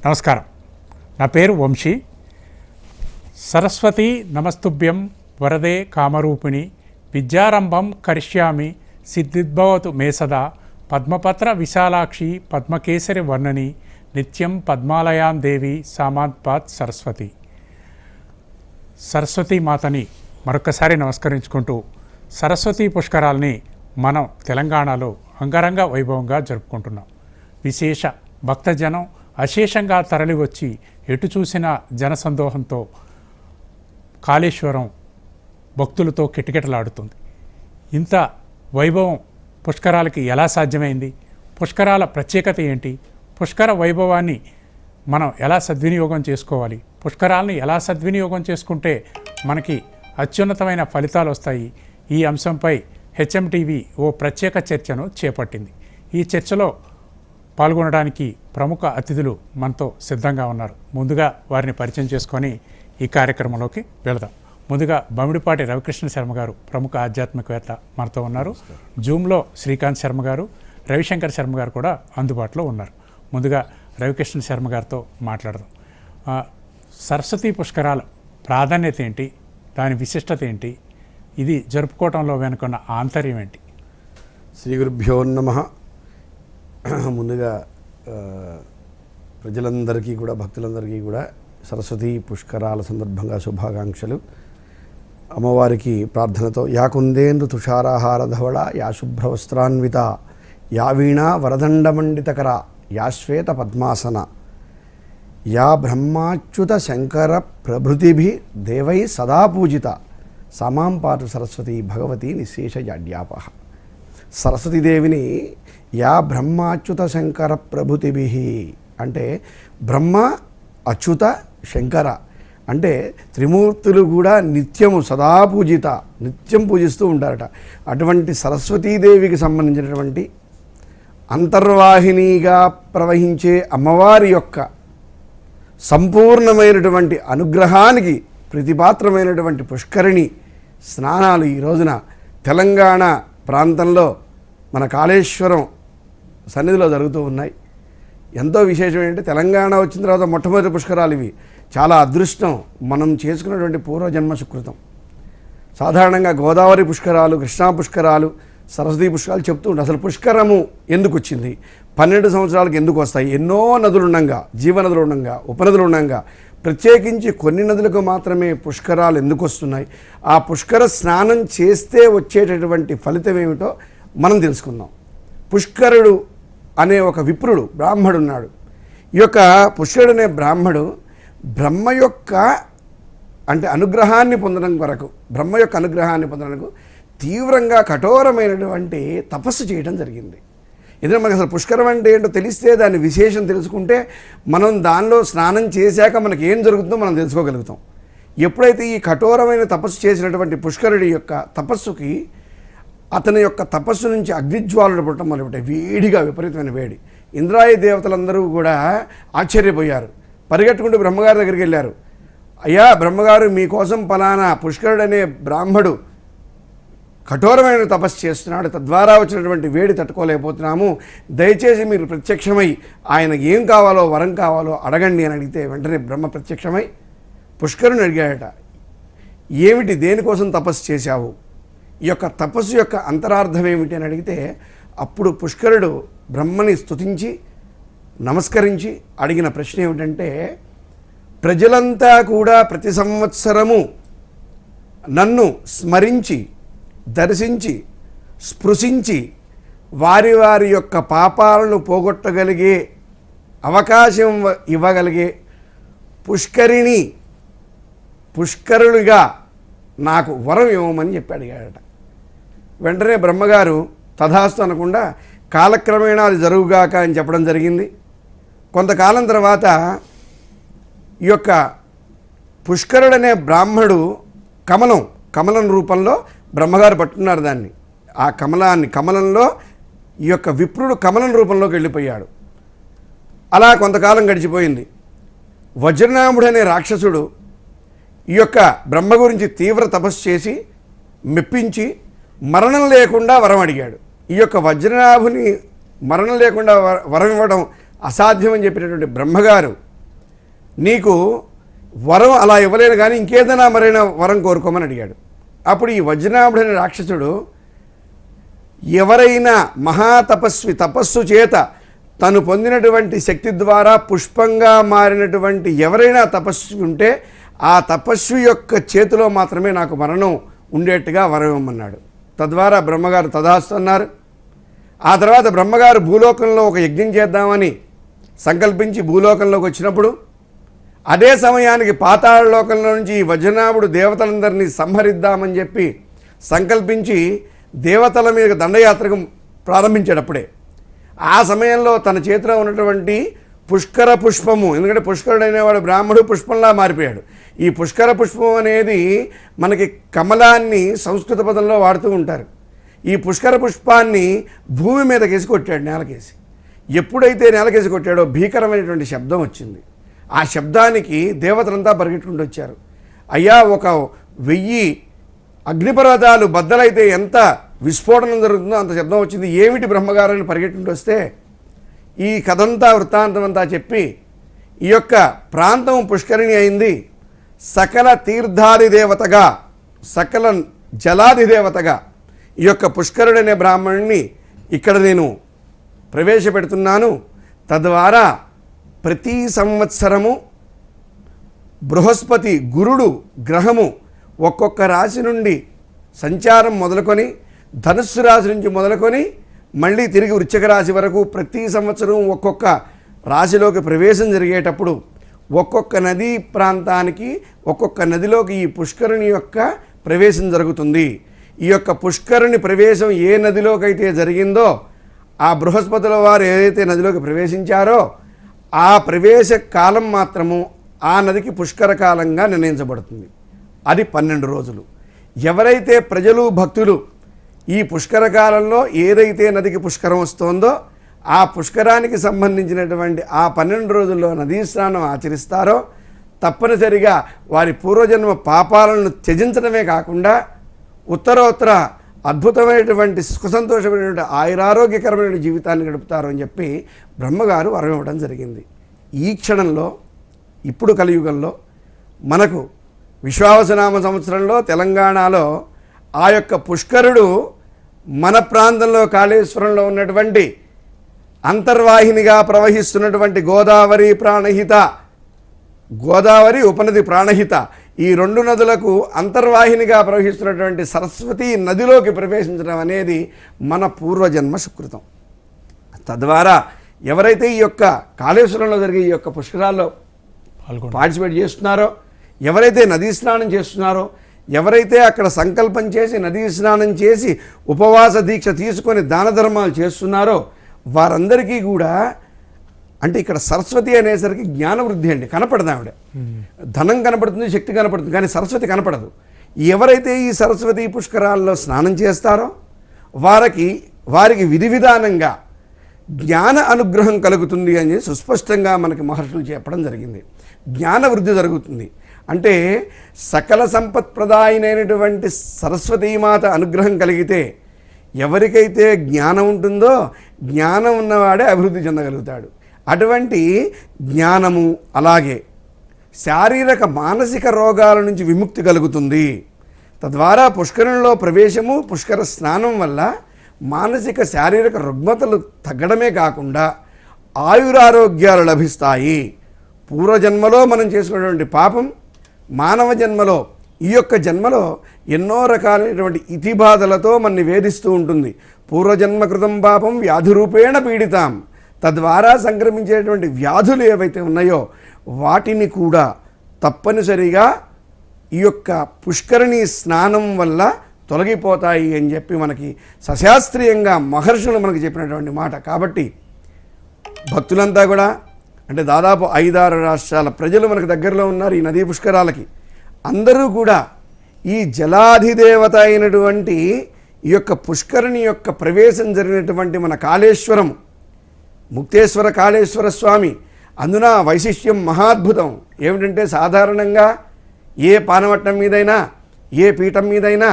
నమస్కారం. నా పేరు వంశీ. సరస్వతి నమస్తుభ్యం వరదే కామరూపిణి విద్యారంభం కరిష్యామి సిద్ధిద్భవతు మే సదా పద్మపత్ర విశాలాక్షి పద్మకేసరి వర్ణని నిత్యం పద్మాలయాం దేవి సామాత్పాత్ సరస్వతి. సరస్వతీ మాతని మరొకసారి నమస్కరించుకుంటూ సరస్వతీ పుష్కరాల్ని మనం తెలంగాణలో అంగరంగ వైభవంగా జరుపుకుంటున్నాం. విశేష భక్తజనం అశేషంగా తరలివచ్చి ఎటు చూసిన జనసందోహంతో కాళేశ్వరం భక్తులతో కిటకిటలాడుతుంది. ఇంత వైభవం పుష్కరాలకి ఎలా సాధ్యమైంది? పుష్కరాల ప్రత్యేకత ఏంటి? పుష్కర వైభవాన్ని మనం ఎలా సద్వినియోగం చేసుకోవాలి? పుష్కరాలని ఎలా సద్వినియోగం చేసుకుంటే మనకి అత్యున్నతమైన ఫలితాలు వస్తాయి? ఈ అంశంపై హెచ్ఎంటీవీ ఓ ప్రత్యేక చర్చను చేపట్టింది. ఈ చర్చలో పాల్గొనడానికి ప్రముఖ అతిథులు మనతో సిద్ధంగా ఉన్నారు. ముందుగా వారిని పరిచయం చేసుకొని ఈ కార్యక్రమంలోకి వెళదాం. ముందుగా బమిడిపాటి రవికృష్ణ శర్మ గారు, ప్రముఖ ఆధ్యాత్మికవేత్త మనతో ఉన్నారు. జూమ్లో శ్రీకాంత్ శర్మ గారు, రవిశంకర్ శర్మ గారు కూడా అందుబాటులో ఉన్నారు. ముందుగా రవికృష్ణ శర్మ గారితో మాట్లాడదాం. సరస్వతీ పుష్కరాల ప్రాధాన్యత ఏంటి? దాని విశిష్టత ఏంటి? ఇది జరుపుకోవటంలో వెనుకున్న ఆంతర్యం ఏంటి? శ్రీ గురుభ్యో నమః. ముందుగా ప్రజలందరికీ కూడా, భక్తులందరికీ కూడా సరస్వతీ పుష్కరాల సందర్భంగా శుభాకాంక్షలు. అమ్మవారికి ప్రార్థనతో యా కుందేందు తుషారాహార ధవళ యా శుభ్రవస్త్రాన్విత యా వీణా వరదండమండితకర యా శ్వేత పద్మాసన యా బ్రహ్మాచ్యుత శంకర ప్రభృతిభి దేవై సదా పూజిత సమాం పాటు సరస్వతి భగవతి నిశేష జాడ్యాపహ. సరస్వతీదేవిని యా బ్రహ్మాచ్యుత శంకర ప్రభృతిభి అంటే బ్రహ్మ, అచ్యుత, శంకర అంటే త్రిమూర్తులు కూడా నిత్యము సదా పూజిత, నిత్యం పూజిస్తూ ఉంటారట. అటువంటి సరస్వతీదేవికి సంబంధించినటువంటి అంతర్వాహినిగా ప్రవహించే అమ్మవారి యొక్క సంపూర్ణమైనటువంటి అనుగ్రహానికి ప్రతిపాత్రమైనటువంటి పుష్కరిణి స్నానాలు ఈ రోజున తెలంగాణ ప్రాంతంలో మన కాళేశ్వరం సన్నిధిలో జరుగుతూ ఉన్నాయి. ఎంతో విశేషం ఏంటంటే తెలంగాణ వచ్చిన తర్వాత మొట్టమొదటి పుష్కరాలు ఇవి. చాలా అదృష్టం మనం చేసుకున్నటువంటి పూర్వజన్మ సుకృతం. సాధారణంగా గోదావరి పుష్కరాలు, కృష్ణా పుష్కరాలు, సరస్వతీ పుష్కరాలు చెప్తూ ఉంటారు. అసలు పుష్కరము ఎందుకు వచ్చింది, 12 సంవత్సరాలకు ఎందుకు వస్తాయి? ఎన్నో నదులు ఉండంగా, జీవనదులు ఉండంగా, ఉపనదులు ఉండంగా ప్రత్యేకించి కొన్ని నదులకు మాత్రమే పుష్కరాలు ఎందుకు వస్తున్నాయి? ఆ పుష్కర స్నానం చేస్తే వచ్చేటటువంటి ఫలితం ఏమిటో మనం తెలుసుకుందాం. పుష్కరుడు అనే ఒక విప్రుడు బ్రాహ్మడు ఉన్నాడు. ఈ యొక్క పుష్కరుడు అనే బ్రాహ్మడు బ్రహ్మ యొక్క అనుగ్రహాన్ని పొందడం కొరకు, బ్రహ్మ యొక్క అనుగ్రహాన్ని పొందడానికి తీవ్రంగా కఠోరమైనటువంటి తపస్సు చేయడం జరిగింది. ఎందుకంటే మనకు అసలు పుష్కరం అంటే ఏంటో తెలిస్తే, దాని విశేషం తెలుసుకుంటే మనం దానిలో స్నానం చేశాక మనకి ఏం జరుగుతుందో మనం తెలుసుకోగలుగుతాం. ఎప్పుడైతే ఈ కఠోరమైన తపస్సు చేసినటువంటి పుష్కరుడి యొక్క తపస్సుకి, అతని యొక్క తపస్సు నుంచి అగ్నిజ్వాలలు పుట్టడం మొదలుపెట్టాయి. వేడిగా, విపరీతమైన వేడి. ఇంద్రాయ దేవతలందరూ కూడా ఆశ్చర్యపోయారు. పరిగెట్టుకుంటూ బ్రహ్మగారి దగ్గరికి వెళ్ళారు. అయ్యా బ్రహ్మగారు, మీకోసం పలానా పుష్కరుడు అనే బ్రాహ్మడు కఠోరమైన తపస్సు చేస్తున్నాడు, తద్వారా వచ్చినటువంటి వేడి తట్టుకోలేకపోతున్నాము, దయచేసి మీరు ప్రత్యక్షమై ఆయన ఏం కావాలో, వరం కావాలో అడగండి అని అడిగితే వెంటనే బ్రహ్మ ప్రత్యక్షమై పుష్కరుని అడిగాడట, ఏమిటి, దేనికోసం తపస్సు చేశావు, ఈ యొక్క తపస్సు యొక్క అంతరార్థం ఏమిటి అని అడిగితే అప్పుడు పుష్కరుడు బ్రహ్మని స్తుతించి నమస్కరించి అడిగిన ప్రశ్న ఏమిటంటే, ప్రజలంతా కూడా ప్రతి సంవత్సరము నన్ను స్మరించి, దర్శించి, స్పృశించి వారి వారి యొక్క పాపాలను పోగొట్టగలిగే అవకాశం ఇవ్వగలిగే పుష్కరునిగా నాకు వరం ఇవ్వమని చెప్పి అడిగాడట. వెంటనే బ్రహ్మగారు తథాస్తు అనకుండా కాలక్రమేణా అది జరుగుగాక అని చెప్పడం జరిగింది. కొంతకాలం తర్వాత ఈ యొక్క పుష్కరుడనే బ్రాహ్మడు కమలం రూపంలో బ్రహ్మగారు పట్టుకున్నారు దాన్ని. ఆ కమలంలో ఈ యొక్క విప్రుడు కమలం రూపంలోకి వెళ్ళిపోయాడు. అలా కొంతకాలం గడిచిపోయింది. వజ్రనాభుడనే రాక్షసుడు ఈ యొక్క బ్రహ్మ గురించి తీవ్ర తపస్సు చేసి మెప్పించి మరణం లేకుండా వరం అడిగాడు. ఈ యొక్క వజ్రనాభుని మరణం లేకుండా వరం ఇవ్వడం అసాధ్యమని చెప్పినటువంటి బ్రహ్మగారు నీకు వరం అలా ఇవ్వలేను కానీ ఇంకేదైనా మరైనా వరం కోరుకోమని అడిగాడు. అప్పుడు ఈ వజ్రనాభుడైన రాక్షసుడు ఎవరైనా మహాతపస్వి తపస్సు చేత తను పొందినటువంటి శక్తి ద్వారా పుష్పంగా మారినటువంటి ఎవరైనా తపస్వి ఉంటే ఆ తపస్వి యొక్క చేతిలో మాత్రమే నాకు మరణం ఉండేట్టుగా వరం ఇవ్వమన్నాడు. తద్వారా బ్రహ్మగారు తదాస్తు అన్నారు. ఆ తర్వాత బ్రహ్మగారు భూలోకంలో ఒక యజ్ఞం చేద్దామని సంకల్పించి భూలోకంలోకి వచ్చినప్పుడు అదే సమయానికి పాతాళ లోకంలో నుంచి ఈ వజ్రనాభుడు దేవతలందరినీ సంహరిద్దామని చెప్పి సంకల్పించి దేవతల మీద దండయాత్రకు ప్రారంభించేటప్పుడే ఆ సమయంలో తన చేతిలో ఉన్నటువంటి పుష్కర పుష్పము, ఎందుకంటే పుష్కరుడైనవాడు బ్రాహ్మడు పుష్పంలా మారిపోయాడు. ఈ పుష్కర పుష్పం అనేది మనకి కమలాన్ని సంస్కృత పదంలో వాడుతూ ఉంటారు. ఈ పుష్కర పుష్పాన్ని భూమి మీదకేసి కొట్టాడు, నేలకేసి. ఎప్పుడైతే నేలకేసి కొట్టాడో భీకరమైనటువంటి శబ్దం వచ్చింది. ఆ శబ్దానికి దేవతలంతా పరిగెట్టుకుంటూ వచ్చారు. అయ్యా, ఒక 1000 అగ్నిపర్వతాలు బద్దలైతే ఎంత విస్ఫోటనం జరుగుతుందో అంత శబ్దం వచ్చింది, ఏమిటి బ్రహ్మగారిని పరిగెట్టుకుంటూ వస్తే ఈ కథంతా వృత్తాంతం అంతా చెప్పి ఈ యొక్క ప్రాంతం పుష్కరిణి అయింది. సకల తీర్థాది దేవతగా, సకల జలాది దేవతగా ఈ యొక్క పుష్కరుడనే బ్రాహ్మణుడిని ఇక్కడ నేను ప్రవేశపెడుతున్నాను. తద్వారా ప్రతి సంవత్సరము బృహస్పతి గురుడు గ్రహము ఒక్కొక్క రాశి నుండి సంచారం మొదలుకొని ధనుస్సు రాశి నుంచి మొదలుకొని మళ్ళీ తిరిగి వృశ్చిక రాశి వరకు ప్రతి సంవత్సరం ఒక్కొక్క రాశిలోకి ప్రవేశం జరిగేటప్పుడు ఒక్కొక్క నదీ ప్రాంతానికి ఒక్కొక్క నదిలోకి ఈ పుష్కరుని యొక్క ప్రవేశం జరుగుతుంది. ఈ యొక్క పుష్కరుని ప్రవేశం ఏ నదిలోకైతే జరిగిందో ఆ బృహస్పతుల వారు ఏదైతే నదిలోకి ప్రవేశించారో ఆ ప్రవేశ కాలం మాత్రము ఆ నదికి పుష్కర కాలంగా నిర్ణయించబడుతుంది. అది 12 రోజులు. ఎవరైతే ప్రజలు భక్తులు ఈ పుష్కర కాలంలో ఏదైతే నదికి పుష్కరం వస్తుందో ఆ పుష్కరానికి సంబంధించినటువంటి ఆ 12 రోజుల్లో నదీ స్నానం ఆచరిస్తారో తప్పనిసరిగా వారి పూర్వజన్మ పాపాలను త్యజించడమే కాకుండా ఉత్తరోత్తర అద్భుతమైనటువంటి సుఖసంతోషమైనటువంటి ఆయురారోగ్యకరమైన జీవితాన్ని గడుపుతారు అని చెప్పి బ్రహ్మగారు వరం ఇవ్వడం జరిగింది. ఈ క్షణంలో ఇప్పుడు కలియుగంలో మనకు విశ్వావసనామ సంవత్సరంలో తెలంగాణలో ఆ యొక్క పుష్కరుడు మన ప్రాంతంలో కాళేశ్వరంలో ఉన్నటువంటి అంతర్వాహినిగా ప్రవహిస్తున్నటువంటి గోదావరి ప్రాణహిత, గోదావరి ఉపనది ప్రాణహిత, ఈ 2 నదులకు అంతర్వాహినిగా ప్రవహిస్తున్నటువంటి సరస్వతి నదిలోకి ప్రవేశించడం అనేది మన పూర్వజన్మ సుకృతం. తద్వారా ఎవరైతే ఈ యొక్క కాళేశ్వరంలో జరిగే ఈ యొక్క పుష్కరాల్లో పార్టిసిపేట్ చేస్తున్నారో, ఎవరైతే నదీ స్నానం చేస్తున్నారో, ఎవరైతే అక్కడ సంకల్పం చేసి నదీ స్నానం చేసి ఉపవాస దీక్ష తీసుకొని దాన ధర్మాలు చేస్తున్నారో వారందరికీ కూడా, అంటే ఇక్కడ సరస్వతి అనేసరికి జ్ఞానవృద్ధి అండి, కనపడదు ఆవిడ. ధనం కనపడుతుంది, శక్తి కనపడుతుంది, కానీ సరస్వతి కనపడదు. ఎవరైతే ఈ సరస్వతి పుష్కరాల్లో స్నానం చేస్తారో వారికి విధి విధానంగా జ్ఞాన అనుగ్రహం కలుగుతుంది అని సుస్పష్టంగా మనకి మహర్షులు చెప్పడం జరిగింది. జ్ఞానవృద్ధి జరుగుతుంది. అంటే సకల సంపత్ప్రదాయినైనటువంటి సరస్వతీమాత అనుగ్రహం కలిగితే ఎవరికైతే జ్ఞానం ఉంటుందో జ్ఞానం ఉన్నవాడే అభివృద్ధి చెందగలుగుతాడు. అటువంటి జ్ఞానము, అలాగే శారీరక మానసిక రోగాల నుంచి విముక్తి కలుగుతుంది. తద్వారా పుష్కరంలో ప్రవేశము, పుష్కర స్నానం వల్ల మానసిక శారీరక రుగ్మతలు తగ్గడమే కాకుండా ఆయురారోగ్యాలు లభిస్తాయి. పూర్వజన్మలో మనం చేసుకున్నటువంటి పాపం మానవ జన్మలో, ఈ యొక్క జన్మలో ఎన్నో రకాలైనటువంటి ఇతిబాధలతో మనని వేధిస్తూ ఉంటుంది. పూర్వజన్మ కృతం పాపం వ్యాధి రూపేణ పీడితాం. తద్వారా సంక్రమించేటువంటి వ్యాధులు ఏవైతే ఉన్నాయో వాటిని కూడా తప్పనిసరిగా ఈ యొక్క పుష్కరిణి స్నానం వల్ల తొలగిపోతాయి అని చెప్పి మనకి సశాస్త్రీయంగా మహర్షులు మనకు చెప్పినటువంటి మాట. కాబట్టి భక్తులంతా కూడా, అంటే దాదాపు 5-6 రాష్ట్రాల ప్రజలు మనకు దగ్గరలో ఉన్నారు ఈ నదీ పుష్కరాలకి. అందరూ కూడా ఈ జలాధిదేవత అయినటువంటి ఈ యొక్క పుష్కరిణి యొక్క ప్రవేశం జరిగినటువంటి మన కాళేశ్వరం, ముక్తేశ్వర కాళేశ్వర స్వామి, అందున వైశిష్ట్యం మహాద్భుతం. ఏమిటంటే సాధారణంగా ఏ పానవట్టం మీదైనా ఏ పీఠం మీదైనా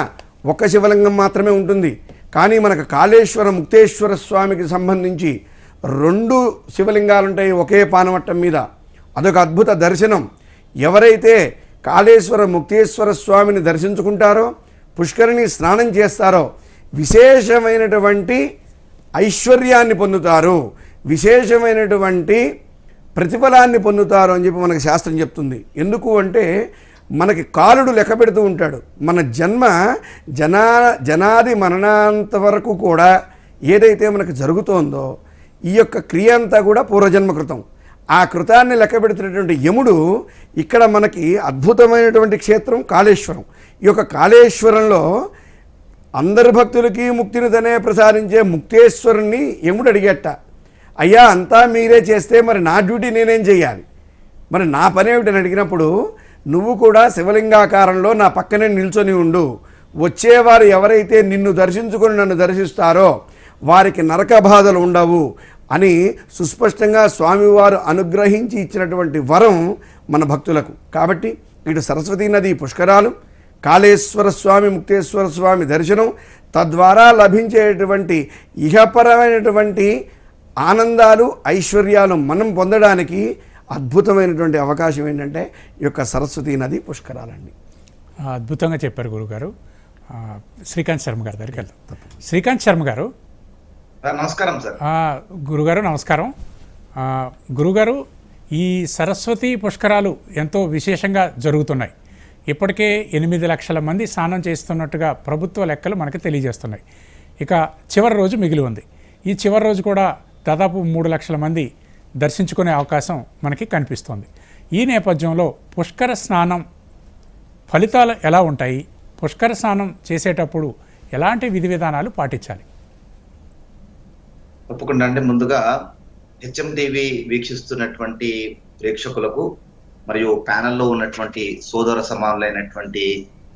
ఒక్క శివలింగం మాత్రమే ఉంటుంది. కానీ మనకు కాళేశ్వర ముక్తేశ్వర స్వామికి సంబంధించి 2 శివలింగాలు ఉంటాయి ఒకే పానవట్టం మీద. అదొక అద్భుత దర్శనం. ఎవరైతే కాళేశ్వర ముక్తేశ్వర స్వామిని దర్శించుకుంటారో, పుష్కరిణి స్నానం చేస్తారో విశేషమైనటువంటి ఐశ్వర్యాన్ని పొందుతారు, విశేషమైనటువంటి ప్రతిఫలాన్ని పొందుతారు అని చెప్పి మనకు శాస్త్రం చెప్తుంది. ఎందుకు అంటే మనకి కాలుడు లెక్క పెడుతూ ఉంటాడు. మన జన్మ జనాది మరణాంత వరకు కూడా ఏదైతే మనకు జరుగుతోందో ఈ యొక్క క్రియ అంతా కూడా పూర్వజన్మ కృతం. ఆ కృతాన్ని లెక్క పెడుతున్నటువంటి యముడు ఇక్కడ మనకి అద్భుతమైనటువంటి క్షేత్రం కాళేశ్వరం. ఈ యొక్క కాళేశ్వరంలో అందరి భక్తులకి ముక్తిని తనే ప్రసాదించే ముక్తేశ్వరుణ్ణి యముడు అడిగేట, అయ్యా అంతా మీరే చేస్తే మరి నా డ్యూటీ నేనేం చేయాలి, మరి నా పని ఏమిటని అడిగినప్పుడు, నువ్వు కూడా శివలింగాకారంలో నా పక్కనే నిల్చొని ఉండు, వచ్చేవారు ఎవరైతే నిన్ను దర్శించుకొని నన్ను దర్శిస్తారో వారికి నరక బాధలు ఉండవు అని సుస్పష్టంగా స్వామివారు అనుగ్రహించి ఇచ్చినటువంటి వరం మన భక్తులకు. కాబట్టి ఇటు సరస్వతీ నది పుష్కరాలు, కాళేశ్వర స్వామి ముక్తేశ్వర స్వామి దర్శనం, తద్వారా లభించేటువంటి ఇహపరమైనటువంటి ఆనందాలు ఐశ్వర్యాలు మనం పొందడానికి అద్భుతమైనటువంటి అవకాశం ఏంటంటే ఈ యొక్క సరస్వతీ నది పుష్కరాలండి. అద్భుతంగా చెప్పారు గురుగారు. శ్రీకాంత్ శర్మ గారి దగ్గరికి వెళ్దాం. శ్రీకాంత్ శర్మ గారు, నమస్కారం సార్. గురుగారు నమస్కారం. గురుగారు, ఈ సరస్వతి పుష్కరాలు ఎంతో విశేషంగా జరుగుతున్నాయి. ఇప్పటికే 8 లక్షల మంది స్నానం చేస్తున్నట్టుగా ప్రభుత్వ లెక్కలు మనకి తెలియజేస్తున్నాయి. ఇక చివరి రోజు మిగిలి ఉంది. ఈ చివరి రోజు కూడా దాదాపు 3 లక్షల మంది దర్శించుకునే అవకాశం మనకి కనిపిస్తోంది. ఈ నేపథ్యంలో పుష్కర స్నానం ఫలితాలు ఎలా ఉంటాయి? పుష్కర స్నానం చేసేటప్పుడు ఎలాంటి విధి విధానాలు పాటించాలి? తప్పకుండా అండి. ముందుగా హెచ్ఎం టీవీ వీక్షిస్తున్నటువంటి ప్రేక్షకులకు మరియు ప్యానెల్లో ఉన్నటువంటి సోదర సమానులైనటువంటి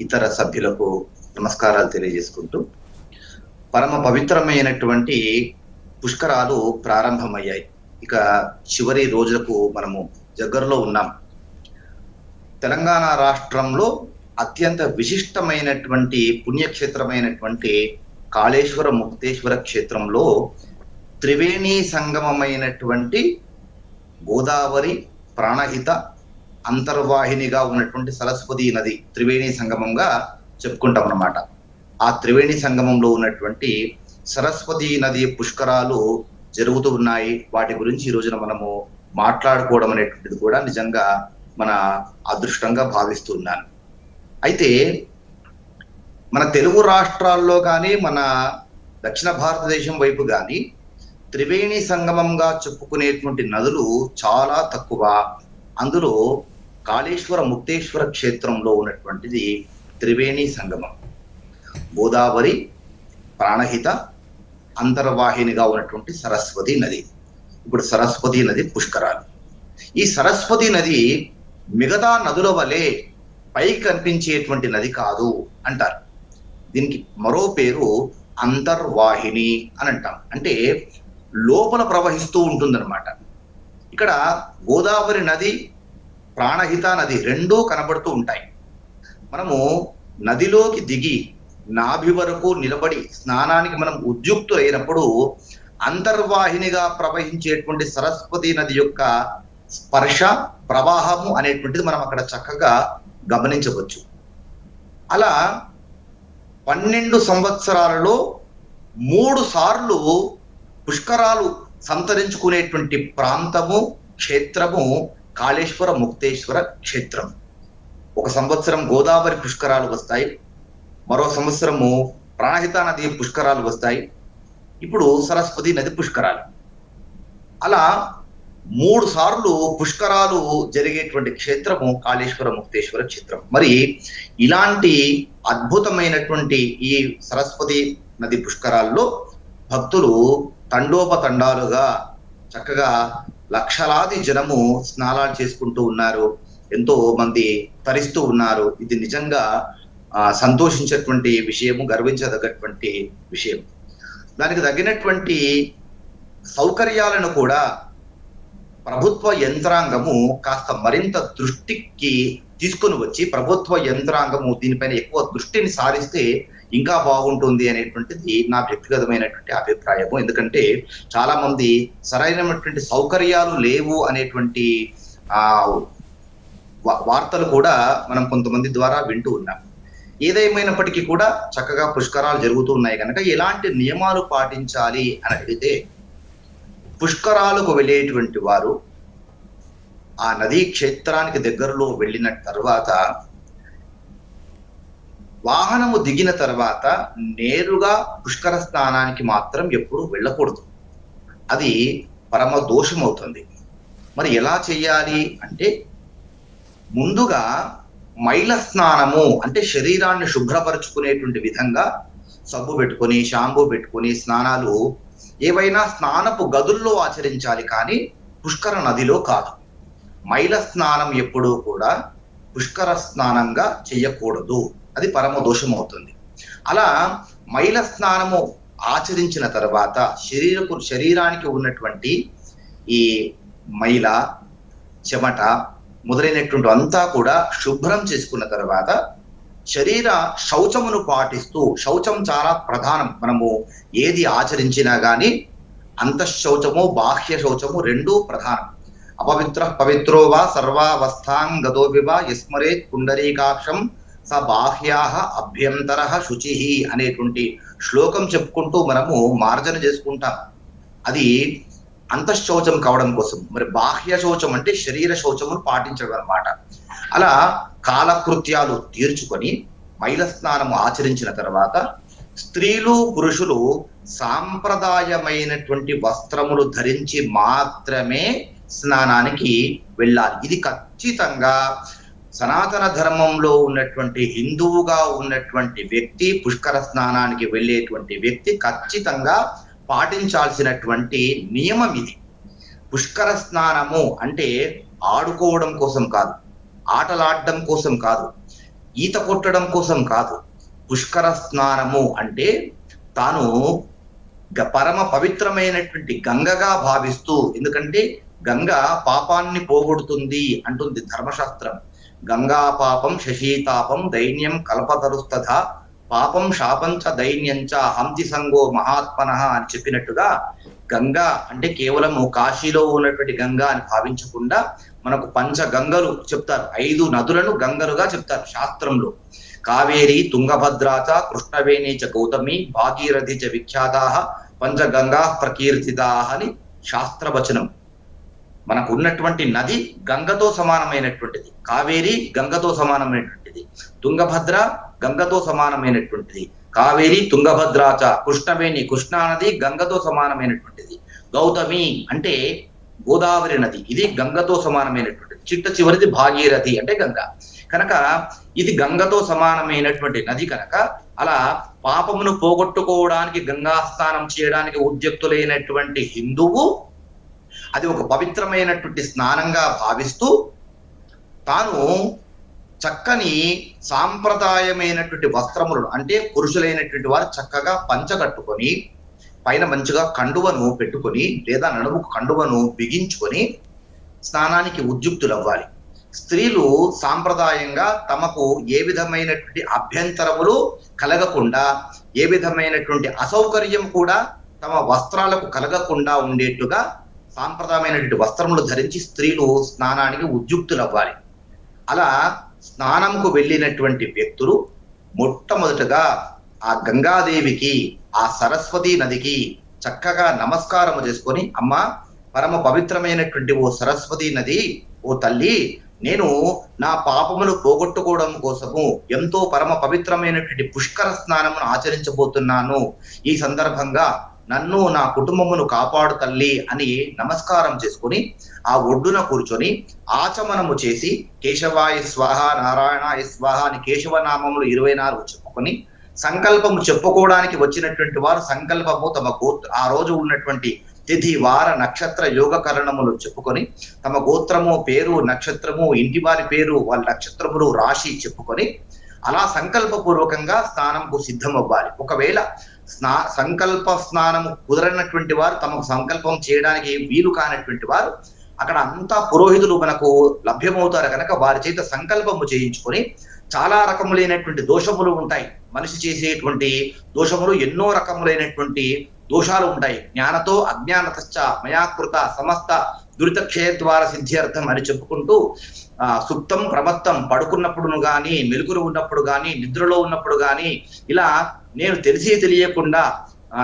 ఇతర సభ్యులకు నమస్కారాలు తెలియజేసుకుంటూ, పరమ పవిత్రమైనటువంటి పుష్కరాలు ప్రారంభమయ్యాయి. ఇక చివరి రోజులకు మనము దగ్గరలో ఉన్నాం. తెలంగాణ రాష్ట్రంలో అత్యంత విశిష్టమైనటువంటి పుణ్యక్షేత్రమైనటువంటి కాళేశ్వర ముక్తేశ్వర క్షేత్రంలో త్రివేణి సంగమమైనటువంటి గోదావరి, ప్రాణహిత, అంతర్వాహినిగా ఉన్నటువంటి సరస్వతి నది త్రివేణి సంగమంగా చెప్పుకుంటాం అన్నమాట. ఆ త్రివేణి సంగమంలో ఉన్నటువంటి సరస్వతి నది పుష్కరాలు జరుగుతూ ఉన్నాయి. వాటి గురించి ఈ రోజున మనము మాట్లాడుకోవడం అనేటువంటిది కూడా నిజంగా మన అదృష్టంగా భావిస్తున్నాను. అయితే మన తెలుగు రాష్ట్రాల్లో కానీ మన దక్షిణ భారతదేశం వైపు కానీ త్రివేణి సంగమంగా చెప్పుకునేటువంటి నదులు చాలా తక్కువ. అందులో కాళేశ్వర ముక్తేశ్వర క్షేత్రంలో ఉన్నటువంటిది త్రివేణి సంగమం. గోదావరి, ప్రాణహిత, అంతర్వాహినిగా ఉన్నటువంటి సరస్వతి నది. ఇప్పుడు సరస్వతి నది పుష్కరాలు. ఈ సరస్వతి నది మిగతా నదుల వలె పైకి కనిపించేటువంటి నది కాదు అంటారు. దీనికి మరో పేరు అంతర్వాహిని అని అంటాం. అంటే లోపల ప్రవహిస్తూ ఉంటుందన్నమాట. ఇక్కడ గోదావరి నది, ప్రాణహిత నది రెండూ కనబడుతూ ఉంటాయి. మనము నదిలోకి దిగి నాభి వరకు నిలబడి స్నానానికి మనం ఉద్యుక్తులైనప్పుడు అంతర్వాహినిగా ప్రవహించేటువంటి సరస్వతి నది యొక్క స్పర్శ, ప్రవాహము అనేటువంటిది మనం అక్కడ చక్కగా గమనించవచ్చు. అలా 12 సంవత్సరాలలో 3 సార్లు పుష్కరాలు సంతరించుకునేటువంటి ప్రాంతము, క్షేత్రము కాళేశ్వర ముక్తేశ్వర క్షేత్రం. ఒక సంవత్సరం గోదావరి పుష్కరాలు వస్తాయి, మరో సంవత్సరము ప్రాణహిత నది పుష్కరాలు వస్తాయి, ఇప్పుడు సరస్వతి నది పుష్కరాలు. అలా 3 సార్లు పుష్కరాలు జరిగేటువంటి క్షేత్రము కాళేశ్వర ముక్తేశ్వర క్షేత్రం. మరి ఇలాంటి అద్భుతమైనటువంటి ఈ సరస్వతి నది పుష్కరాల్లో భక్తులు తండోపతండాలుగా చక్కగా లక్షలాది జనము స్నానాలు చేసుకుంటూ ఉన్నారు. ఎంతో మంది తరిస్తూ ఉన్నారు. ఇది నిజంగా సంతోషించేటువంటి విషయము, గర్వించదగ్గటువంటి విషయం. దానికి తగినటువంటి సౌకర్యాలను కూడా ప్రభుత్వ యంత్రాంగము కాస్త మరింత దృష్టికి తీసుకొని వచ్చి, ప్రభుత్వ యంత్రాంగము దీనిపైన ఎక్కువ దృష్టిని సారిస్తే ఇంకా బాగుంటుంది అనేటువంటిది నా వ్యక్తిగతమైనటువంటి అభిప్రాయము. ఎందుకంటే చాలా మంది సరైనటువంటి సౌకర్యాలు లేవు అనేటువంటి ఆ వార్తలు కూడా మనం కొంతమంది ద్వారా వింటూ ఉన్నాం. ఏదేమైనప్పటికీ కూడా చక్కగా పుష్కరాలు జరుగుతూ ఉన్నాయి కనుక ఎలాంటి నియమాలు పాటించాలి అని అడిగితే, పుష్కరాలకు వెళ్ళేటువంటి వారు ఆ నదీ క్షేత్రానికి దగ్గరలో వెళ్ళిన తర్వాత వాహనము దిగిన తర్వాత నేరుగా పుష్కర స్నానానికి మాత్రం ఎప్పుడు వెళ్ళకూడదు. అది పరమ దోషం అవుతుంది. మరి ఎలా చేయాలి అంటే, ముందుగా మైల స్నానము అంటే శరీరాన్ని శుభ్రపరచుకునేటువంటి విధంగా సబ్బు పెట్టుకొని షాంపూ పెట్టుకొని స్నానాలు ఏవైనా స్నానపు గదుల్లో ఆచరించాలి, కానీ పుష్కర నదిలో కాదు. మైల స్నానం ఎప్పుడూ కూడా పుష్కర స్నానంగా చేయకూడదు, అది పరమ దోషం అవుతుంది. అలా మైల స్నానము ఆచరించిన తర్వాత శరీరానికి ఉన్నటువంటి ఈ మైల, చెమట మొదలైనటువంటి అంతా కూడా శుభ్రం చేసుకున్న తర్వాత శరీర శౌచమును పాటిస్తూ, శౌచం చాలా ప్రధానం. మనము ఏది ఆచరించినా గాని అంతఃశౌచము బాహ్య శౌచము రెండూ ప్రధానం. అపవిత్ర పవిత్రో వా సర్వావస్థాంగతో వివా యస్మరేత్ పుండరీకాక్షం స బాహ్యాహ అభ్యంతర శుచి అనేటువంటి శ్లోకం చెప్పుకుంటూ మనము మార్జన చేసుకుంటాం. అది అంతఃశౌచం కావడం కోసం. మరి బాహ్య శౌచం అంటే శరీర శౌచమును పాటించడం అన్నమాట. అలా కాలకృత్యాలు తీర్చుకొని మైల స్నానము ఆచరించిన తర్వాత స్త్రీలు పురుషులు సాంప్రదాయమైనటువంటి వస్త్రములు ధరించి మాత్రమే స్నానానికి వెళ్ళాలి. ఇది ఖచ్చితంగా సనాతన ధర్మంలో ఉన్నటువంటి హిందువుగా ఉన్నటువంటి వ్యక్తి, పుష్కర స్నానానికి వెళ్ళేటువంటి వ్యక్తి ఖచ్చితంగా పాటించాల్సినటువంటి నియమం ఇది. పుష్కర స్నానము అంటే ఆడుకోవడం కోసం కాదు, ఆటలాడడం కోసం కాదు, ఈత కొట్టడం కోసం కాదు. పుష్కర స్నానము అంటే తాను పరమ పవిత్రమైనటువంటి గంగగా భావిస్తూ, ఎందుకంటే గంగ పాపాన్ని పోగొడుతుంది అంటుంది ధర్మశాస్త్రం. గంగా పాపం శశీతాపం దైన్యం కల్పతరుస్తథ పాపం శాపంచ దైన్యంచ హంతి సంగో మహాత్మనః అని చెప్పినట్టుగా, గంగా అంటే కేవలము కాశీలో ఉన్నటువంటి గంగా అని భావించకుండా మనకు పంచ గంగలు చెప్తారు, 5 నదులను గంగలుగా చెప్తారు శాస్త్రంలో. కావేరి తుంగభద్రాచ కృష్ణవేణి చ గౌతమి భాగీరథి చ విఖ్యాతాః పంచగంగా ప్రకీర్తితాః అని శాస్త్రవచనం. మనకు ఉన్నటువంటి నది గంగతో సమానమైనటువంటిది, కావేరి గంగతో సమానమైనటువంటిది, తుంగభద్ర గంగతో సమానమైనటువంటిది, కావేరి తుంగభద్రాచ కృష్ణవేణి కృష్ణా నది గంగతో సమానమైనటువంటిది, గౌతమి అంటే గోదావరి నది ఇది గంగతో సమానమైనటువంటిది, చిట్ట చివరిది భాగీరథి అంటే గంగ. కనుక ఇది గంగతో సమానమైనటువంటి నది కనుక అలా పాపమును పోగొట్టుకోవడానికి గంగా స్నానం చేయడానికి ఉద్యుక్తులైనటువంటి హిందువు అది ఒక పవిత్రమైనటువంటి స్నానంగా భావిస్తూ తాను చక్కని సాంప్రదాయమైనటువంటి వస్త్రములను, అంటే పురుషులైనటువంటి వారు చక్కగా పంచ కట్టుకొని పైన మంచిగా కండువను పెట్టుకొని లేదా నడుముకు కండువను బిగించుకొని స్నానానికి ఉద్యుక్తులవ్వాలి. స్త్రీలు సాంప్రదాయంగా తమకు ఏ విధమైనటువంటి అభ్యంతరములు కలగకుండా, ఏ విధమైనటువంటి అసౌకర్యం కూడా తమ వస్త్రాలకు కలగకుండా ఉండేట్టుగా సాంప్రదాయమైనటువంటి వస్త్రములు ధరించి స్త్రీలు స్నానానికి ఉద్యుక్తులవ్వాలి. అలా స్నానంకు వెళ్ళినటువంటి వ్యక్తులు మొట్టమొదటగా ఆ గంగాదేవికి, ఆ సరస్వతీ నదికి చక్కగా నమస్కారము చేసుకొని, అమ్మ పరమ పవిత్రమైనటువంటి ఓ సరస్వతీ నది, ఓ తల్లి, నేను నా పాపమును పోగొట్టుకోవడం కోసము ఎంతో పరమ పవిత్రమైనటువంటి పుష్కర స్నానమును ఆచరించబోతున్నాను. ఈ సందర్భంగా నన్ను నా కుటుంబమును కాపాడు తల్లి అని నమస్కారం చేసుకొని ఆ ఒడ్డున కూర్చొని ఆచమనము చేసి కేశవాయ స్వాహ నారాయణాయ స్వాహ అని కేశవనామములు 24 చెప్పుకొని సంకల్పము చెప్పుకోవడానికి వచ్చినటువంటి వారు సంకల్పము తమ ఆ రోజు ఉన్నటువంటి తిథి వార నక్షత్ర యోగకరణములు చెప్పుకొని తమ గోత్రము పేరు నక్షత్రము ఇంటి వారి పేరు వాళ్ళ నక్షత్రములు రాశి చెప్పుకొని అలా సంకల్పపూర్వకంగా స్నానంకు సిద్ధం అవ్వాలి. ఒకవేళ సంకల్ప స్నానము కుదరనటువంటి వారు, తమకు సంకల్పం చేయడానికి వీలు కానటువంటి వారు, అక్కడ అంతా పురోహితులు మనకు లభ్యమవుతారు కనుక వారి చేత సంకల్పము చేయించుకొని, చాలా రకములైనటువంటి దోషములు ఉంటాయి, మనిషి చేసేటువంటి దోషములు ఎన్నో రకములైనటువంటి దోషాలు ఉంటాయి. జ్ఞానతో అజ్ఞానతశ్చ మయాకృత సమస్త దురిత క్షయద్వార సిద్ధ్యర్థం అని చెప్పుకుంటూ సుప్తం ప్రమత్తం పడుకున్నప్పుడు కానీ, మెలుగురు ఉన్నప్పుడు కానీ, నిద్రలో ఉన్నప్పుడు కానీ, ఇలా నేను తెలిసి తెలియకుండా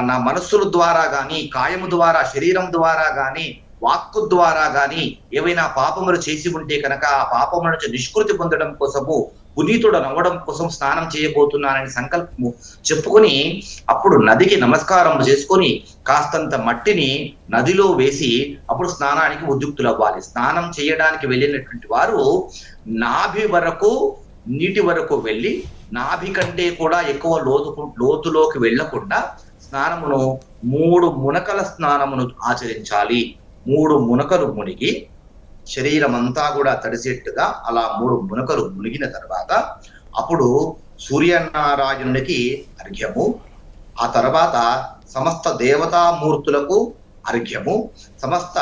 నా మనస్సుల ద్వారా కానీ, కాయము ద్వారా, శరీరం ద్వారా కానీ, వాక్కు ద్వారా గాని ఏవైనా పాపములు చేసి ఉంటే కనుక ఆ పాపముల నుంచి నిష్కృతి పొందడం కోసము, పునీతుడు నవ్వడం కోసం స్నానం చేయబోతున్నానని సంకల్పము చెప్పుకొని అప్పుడు నదికి నమస్కారం చేసుకొని కాస్తంత మట్టిని నదిలో వేసి అప్పుడు స్నానానికి ఉద్యుక్తులు అవ్వాలి. స్నానం చేయడానికి వెళ్ళినటువంటి వారు నాభి వరకు నీటి వరకు వెళ్ళి నాభి కంటే కూడా ఎక్కువ లోతులోకి వెళ్లకుండా స్నానమును 3 మునకల స్నానమును ఆచరించాలి. 3 మునకలు మునిగి శరీరం అంతా కూడా తడిసేట్టుగా అలా 3 మునకలు మునిగిన తర్వాత అప్పుడు సూర్యనారాయణునికి అర్ఘ్యము, ఆ తర్వాత సమస్త దేవతామూర్తులకు అర్ఘ్యము, సమస్త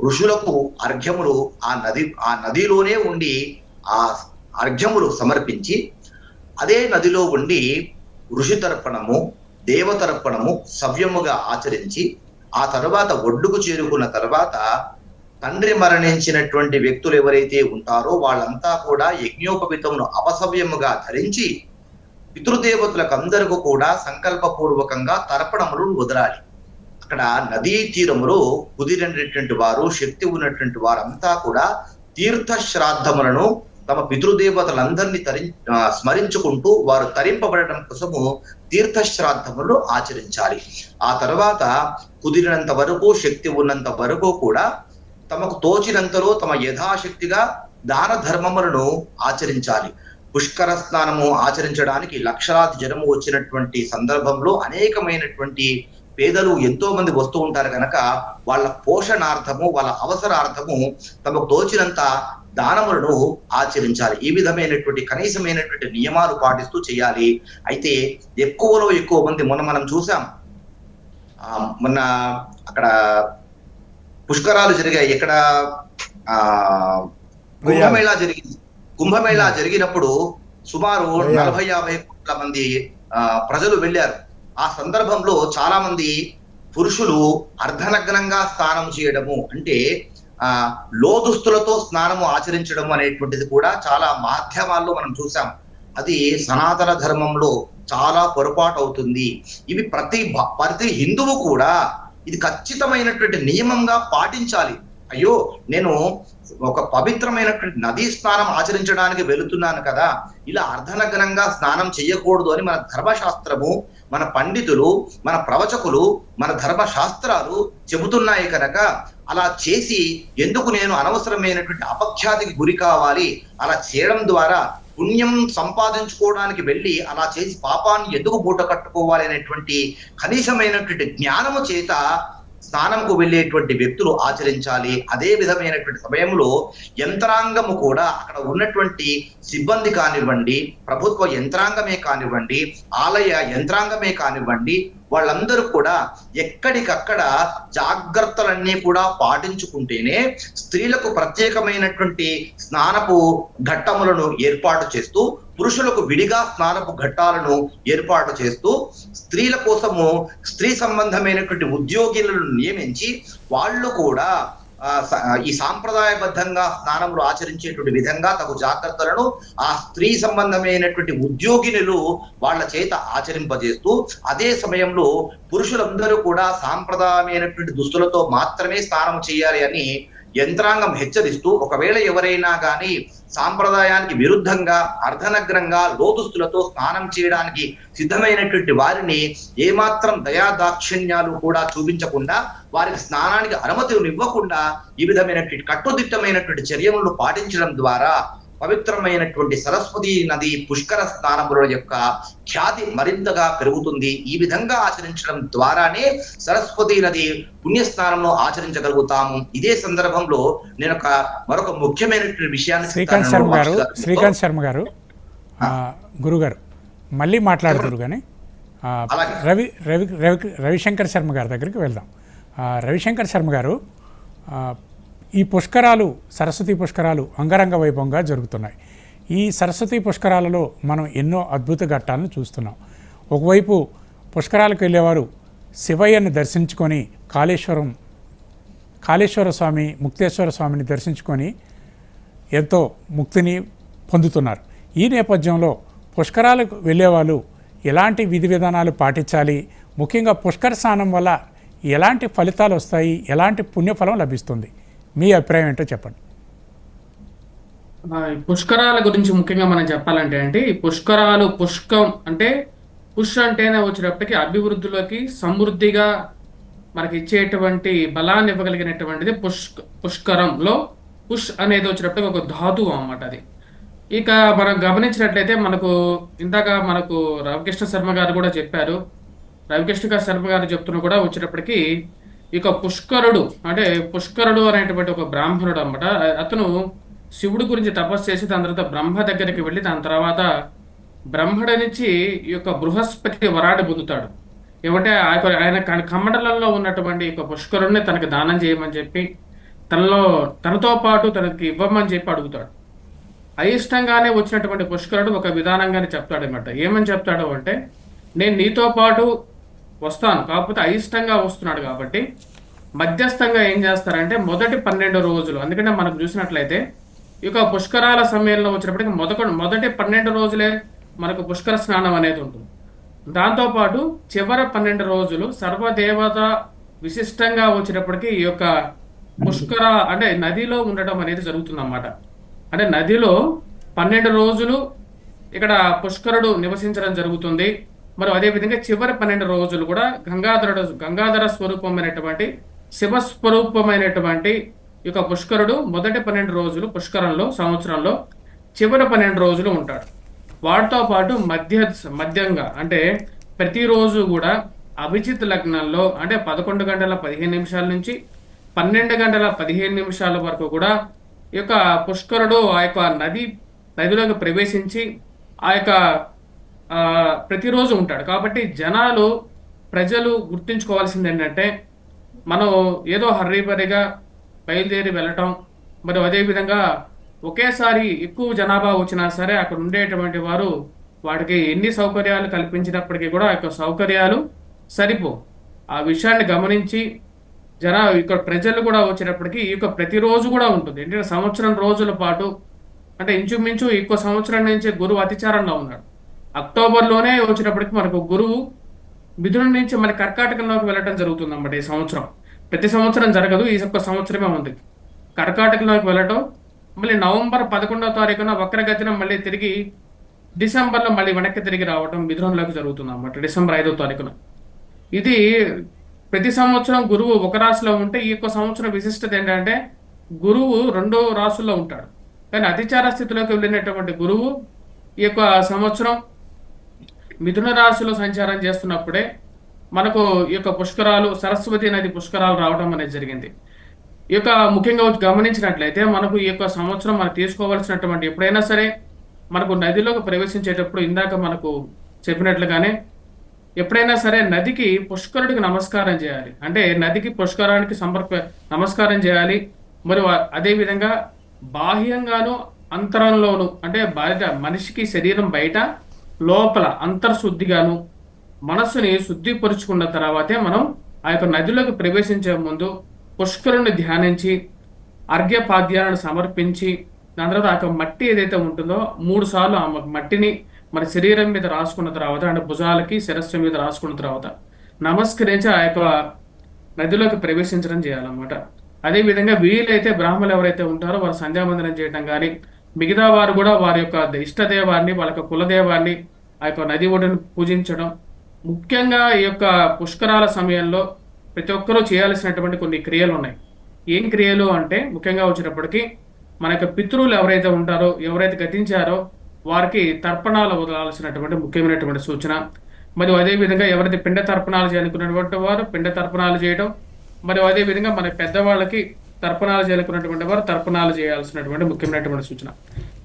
ఋషులకు అర్ఘ్యములు ఆ నదిలోనే ఉండి ఆ అర్ఘ్యములు సమర్పించి అదే నదిలో ఉండి ఋషి తర్పణము, దేవతర్పణము సవ్యముగా ఆచరించి ఆ తర్వాత ఒడ్డుకు చేరుకున్న తర్వాత తండ్రి మరణించినటువంటి వ్యక్తులు ఎవరైతే ఉంటారో వాళ్ళంతా కూడా యజ్ఞోపవితమును అపసవ్యముగా ధరించి పితృదేవతలకు అందరికీ కూడా సంకల్పపూర్వకంగా తర్పణములు వదలాలి. అక్కడ నదీ తీరములో కుదిరినటువంటి వారు, శక్తి ఉన్నటువంటి వారంతా కూడా తీర్థ శ్రాద్ధములను తమ పితృదేవతలందరినీ స్మరించుకుంటూ వారు తరింపబడడం కోసము తీర్థ శ్రాద్ధములు ఆచరించాలి. ఆ తర్వాత కుదిరినంత వరకు, శక్తి ఉన్నంత వరకు కూడా తమకు తోచినంతలో తమ యథాశక్తిగా దాన ధర్మములను ఆచరించాలి. పుష్కర స్నానము ఆచరించడానికి లక్షలాది జనము వచ్చినటువంటి సందర్భంలో అనేకమైనటువంటి పేదలు ఎంతో మంది వస్తూ ఉంటారు కనుక వాళ్ళ పోషణార్థము, వాళ్ళ అవసరార్థము తమకు తోచినంత దానములను ఆచరించాలి. ఈ విధమైనటువంటి కనీసమైనటువంటి నియమాలు పాటిస్తూ చేయాలి. అయితే ఎక్కువలో ఎక్కువ మంది మనం చూసాం, మొన్న అక్కడ పుష్కరాలు జరిగాయి. ఇక్కడ కుంభమేళా జరిగినప్పుడు సుమారు 40-50 కోట్ల మంది ప్రజలు వెళ్ళారు. ఆ సందర్భంలో చాలా మంది పురుషులు అర్ధనగ్నంగా స్నానం చేయడము, అంటే లోదుస్తులతో స్నానము ఆచరించడం అనేటువంటిది కూడా చాలా మాధ్యమాల్లో మనం చూసాం. అది సనాతన ధర్మంలో చాలా పొరపాటు అవుతుంది. ఇవి ప్రతి హిందువు కూడా ఇది ఖచ్చితమైనటువంటి నియమంగా పాటించాలి. అయ్యో, నేను ఒక పవిత్రమైనటువంటి నదీ స్నానం ఆచరించడానికి వెళుతున్నాను కదా, ఇలా అర్ధనగ్నంగా స్నానం చేయకూడదు అని మన ధర్మశాస్త్రము, మన పండితులు, మన ప్రవచకులు, మన ధర్మశాస్త్రాలు చెబుతున్నాయి కనుక అలా చేసి ఎందుకు నేను అనవసరమైనటువంటి అపఖ్యాతికి గురి కావాలి? అలా చేయడం ద్వారా పుణ్యం సంపాదించుకోవడానికి వెళ్ళి అలా చేసి పాపాన్ని ఎందుకు మూట కట్టుకోవాలి అనేటువంటి కనీసమైనటువంటి జ్ఞానము చేత స్నానంకు వెళ్ళేటువంటి వ్యక్తులు ఆచరించాలి. అదే విధమైనటువంటి సమయంలో యంత్రాంగము కూడా అక్కడ ఉన్నటువంటి సిబ్బంది కానివ్వండి, ప్రభుత్వ యంత్రాంగమే కానివ్వండి, ఆలయ యంత్రాంగమే కానివ్వండి, వాళ్ళందరూ కూడా ఎక్కడికక్కడ జాగ్రత్తలన్నీ కూడా పాటించుకుంటేనే స్త్రీలకు ప్రత్యేకమైనటువంటి స్నానపు ఘట్టములను ఏర్పాటు చేస్తూ, పురుషులకు విడిగా స్నానపు ఘట్టాలను ఏర్పాటు చేస్తూ, స్త్రీల కోసము స్త్రీ సంబంధమైనటువంటి ఉద్యోగులను నియమించి వాళ్ళు కూడా ఈ సాంప్రదాయబద్ధంగా స్నానములు ఆచరించేటువంటి విధంగా తగు జాగ్రత్తలను ఆ స్త్రీ సంబంధమైనటువంటి ఉద్యోగినులు వాళ్ళ చేత ఆచరింపజేస్తూ, అదే సమయంలో పురుషులందరూ కూడా సాంప్రదాయమైనటువంటి దుస్తులతో మాత్రమే స్నానం చేయాలి అని యంత్రాంగం హెచ్చరిస్తూ, ఒకవేళ ఎవరైనా కానీ సాంప్రదాయానికి విరుద్ధంగా అర్ధనగ్నంగా లోదుస్తులతో స్నానం చేయడానికి సిద్ధమైనటువంటి వారిని ఏమాత్రం దయాదాక్షిణ్యాలు కూడా చూపించకుండా వారికి స్నానానికి అనుమతులు ఇవ్వకుండా ఈ విధమైనటువంటి కట్టుదిట్టమైనటువంటి చర్యలను పాటించడం ద్వారా పవిత్రమైనటువంటి సరస్వతి నది పుష్కర స్నానముల యొక్క ఖ్యాతి మరింతగా పెరుగుతుంది. ఈ విధంగా ఆచరించడం ద్వారానే సరస్వతి నది పుణ్యస్నానంలో ఆచరించగలుగుతాము. ఇదే సందర్భంలో నేను మరొక ముఖ్యమైనటువంటి విషయాన్ని శ్రీకాంత్ శర్మ గారు గురుగారు మళ్ళీ మాట్లాడుతున్నారు కానీ రవిశంకర్ శర్మ గారి దగ్గరికి వెళ్దాం. రవిశంకర్ శర్మ గారు, ఈ పుష్కరాలు, సరస్వతి పుష్కరాలు అంగరంగ వైభవంగా జరుగుతున్నాయి. ఈ సరస్వతి పుష్కరాలలో మనం ఎన్నో అద్భుత ఘట్టాలను చూస్తున్నాం. ఒకవైపు పుష్కరాలకు వెళ్ళేవారు శివయ్యను దర్శించుకొని కాళేశ్వరం కాళేశ్వర స్వామి, ముక్తేశ్వర స్వామిని దర్శించుకొని ఎంతో ముక్తిని పొందుతున్నారు. ఈ నేపథ్యంలో పుష్కరాలకు వెళ్ళేవాళ్ళు ఎలాంటి విధి విధానాలు పాటించాలి, ముఖ్యంగా పుష్కర స్నానం వల్ల ఎలాంటి ఫలితాలు వస్తాయి, ఎలాంటి పుణ్యఫలం లభిస్తుంది, మీ అభిప్రాయం ఏంటో చెప్పండి. ఈ పుష్కరాల గురించి ముఖ్యంగా మనం చెప్పాలంటే అంటే ఈ పుష్కరాలు, పుష్కం అంటే పుష్ అంటేనే వచ్చేటప్పటికి అభివృద్ధిలోకి సమృద్ధిగా మనకి ఇచ్చేటువంటి బలాన్ని ఇవ్వగలిగినటువంటిది పుష్కరంలో పుష్ అనేది వచ్చేటప్పటికి ఒక ధాతువు అన్నమాట అది. ఇక మనం గమనించినట్లయితే మనకు రవికృష్ణ శర్మ గారు కూడా చెప్పారు. రవికృష్ణ శర్మ గారు చెప్తున్న కూడా వచ్చేటప్పటికి ఇక పుష్కరుడు అనేటువంటి ఒక బ్రాహ్మణుడు అన్నమాట. అతను శివుడి గురించి తపస్సు చేసి దాని తర్వాత బ్రహ్మ దగ్గరికి వెళ్ళి దాని తర్వాత బ్రహ్మడి నుంచి ఈ యొక్క బృహస్పతి వరాన్ని పొందుతాడు. ఏమంటే ఆయన కమండలంలో ఉన్నటువంటి ఒక పుష్కరుడిని తనకి దానం చేయమని చెప్పి తనతో పాటు తనకి ఇవ్వమని చెప్పి అడుగుతాడు. అయిష్టంగానే వచ్చినటువంటి పుష్కరుడు ఒక విధానంగానే చెప్తాడు అనమాట. ఏమని చెప్తాడు అంటే, నేను నీతో పాటు వస్తాను, కాకపోతే అయిష్టంగా వస్తున్నాడు కాబట్టి మధ్యస్థంగా ఏం చేస్తారంటే మొదటి 12 రోజులు, ఎందుకంటే మనకు చూసినట్లయితే ఇక పుష్కరాల సమయంలో వచ్చినప్పటికీ మొదటి 12 రోజులే మనకు పుష్కర స్నానం అనేది ఉంటుంది. దాంతోపాటు చివరి 12 రోజులు సర్వదేవత విశిష్టంగా వచ్చినప్పటికీ ఈ యొక్క పుష్కర అంటే నదిలో ఉండటం అనేది జరుగుతుంది అన్నమాట. అంటే నదిలో 12 రోజులు ఇక్కడ పుష్కరుడు నివసించడం జరుగుతుంది. మరి అదేవిధంగా చివరి 12 రోజులు కూడా గంగాధర స్వరూపమైనటువంటి శివస్వరూపమైనటువంటి ఈ యొక్క పుష్కరుడు మొదటి 12 రోజులు పుష్కరంలో సంవత్సరంలో చివరి 12 రోజులు ఉంటాడు. వాటితో పాటు మధ్యంగా అంటే ప్రతిరోజు కూడా అభిజిత్ లగ్నంలో అంటే 11 గంటల 15 నిమిషాల నుంచి 12 గంటల 15 నిమిషాల వరకు కూడా ఈ యొక్క పుష్కరుడు ఆ యొక్క నదిలోకి ప్రవేశించి ఆ యొక్క ప్రతిరోజు ఉంటాడు. కాబట్టి ప్రజలు గుర్తుంచుకోవాల్సింది ఏంటంటే, మనం ఏదో హర్రీబరిగా బయలుదేరి వెళ్ళటం, మరి అదేవిధంగా ఒకేసారి ఎక్కువ జనాభా వచ్చినా సరే అక్కడ ఉండేటువంటి వారు వాటికి ఎన్ని సౌకర్యాలు కల్పించినప్పటికీ కూడా ఆ యొక్క సౌకర్యాలు సరిపో. ఆ విషయాన్ని గమనించి ఇక్కడ ప్రజలు కూడా వచ్చేటప్పటికి ఈ యొక్క ప్రతిరోజు కూడా ఉంటుంది. ఏంటంటే సంవత్సరం రోజుల పాటు అంటే ఇంచుమించు ఎక్కువ సంవత్సరం నుంచి గురువు అతిచారంలో ఉన్నాడు. అక్టోబర్లోనే వచ్చేటప్పటికి మనకు గురువు మిథునం నుంచి మళ్ళీ కర్కాటకంలోకి వెళ్ళటం జరుగుతుంది అన్నమాట. ఈ సంవత్సరం ప్రతి సంవత్సరం జరగదు, ఈ ఒక్క సంవత్సరమే ఉంది. కర్కాటకంలోకి వెళ్ళటం, మళ్ళీ నవంబర్ 11వ తారీఖున వక్రగతిన మళ్ళీ తిరిగి డిసెంబర్లో మళ్ళీ వెనక్కి తిరిగి రావటం మిథునంలోకి జరుగుతుంది అన్నమాట, డిసెంబర్ 5వ తారీఖున. ఇది ప్రతి సంవత్సరం గురువు ఒక రాశిలో ఉంటే ఈ యొక్క సంవత్సరం విశిష్టత ఏంటంటే గురువు 2 రాశుల్లో ఉంటాడు. కానీ అతిచార స్థితిలోకి వెళ్ళినటువంటి గురువు ఈ యొక్క సంవత్సరం మిథున రాశిలో సంచారం చేస్తున్నప్పుడే మనకు ఈ యొక్క పుష్కరాలు, సరస్వతి నది పుష్కరాలు రావడం అనేది జరిగింది. ఈ యొక్క ముఖ్యంగా గమనించినట్లయితే మనకు ఈ యొక్క సంవత్సరం మనం తీసుకోవాల్సినటువంటి ఎప్పుడైనా సరే మనకు నదిలోకి ప్రవేశించేటప్పుడు ఇందాక మనకు చెప్పినట్లుగానే ఎప్పుడైనా సరే నదికి పుష్కరుడికి నమస్కారం చేయాలి. అంటే నదికి పుష్కరానికి నమస్కారం చేయాలి. మరి అదేవిధంగా బాహ్యంగాను అంతరంలోను అంటే మనిషికి శరీరం బయట లోపల అంతర్శుద్ధిగాను మనస్సుని శుద్ధిపరుచుకున్న తర్వాతే మనం ఆ యొక్క నదిలోకి ప్రవేశించే ముందు పుష్కరుని ధ్యానించి అర్ఘ్యపాద్యాలను సమర్పించి దాని తర్వాత ఆ యొక్క మట్టి ఏదైతే ఉంటుందో 3 సార్లు ఆ మట్టిని మన శరీరం మీద రాసుకున్న తర్వాత అంటే భుజాలకి శిరస్సు మీద రాసుకున్న తర్వాత నమస్కరించి ఆ యొక్క నదిలోకి ప్రవేశించడం చేయాలన్నమాట. అదేవిధంగా వీలైతే బ్రాహ్మణులు ఎవరైతే ఉంటారో వారు సంధ్యావందనం చేయడం కానీ, మిగతా వారు కూడా వారి యొక్క ఇష్టదేవాన్ని, వాళ్ళ యొక్క కులదేవాన్ని ఆ యొక్క నది ఒడ్డును పూజించడం. ముఖ్యంగా ఈ యొక్క పుష్కరాల సమయంలో ప్రతి ఒక్కరూ చేయాల్సినటువంటి కొన్ని క్రియలు ఉన్నాయి. ఏం క్రియలు అంటే ముఖ్యంగా వచ్చేటప్పటికి మన యొక్క పితృలు ఎవరైతే ఉంటారో, ఎవరైతే గతించారో వారికి తర్పణాలు వదలాల్సినటువంటి ముఖ్యమైనటువంటి సూచన. మరియు అదేవిధంగా ఎవరైతే పిండ తర్పణాలు చేయాలనుకున్నటువంటి వారు పిండ తర్పణాలు చేయడం, మరియు అదేవిధంగా మన పెద్దవాళ్ళకి తర్పణాలు చేయాలనుకున్నటువంటి వారు తర్పణాలు చేయాల్సినటువంటి ముఖ్యమైనటువంటి సూచన.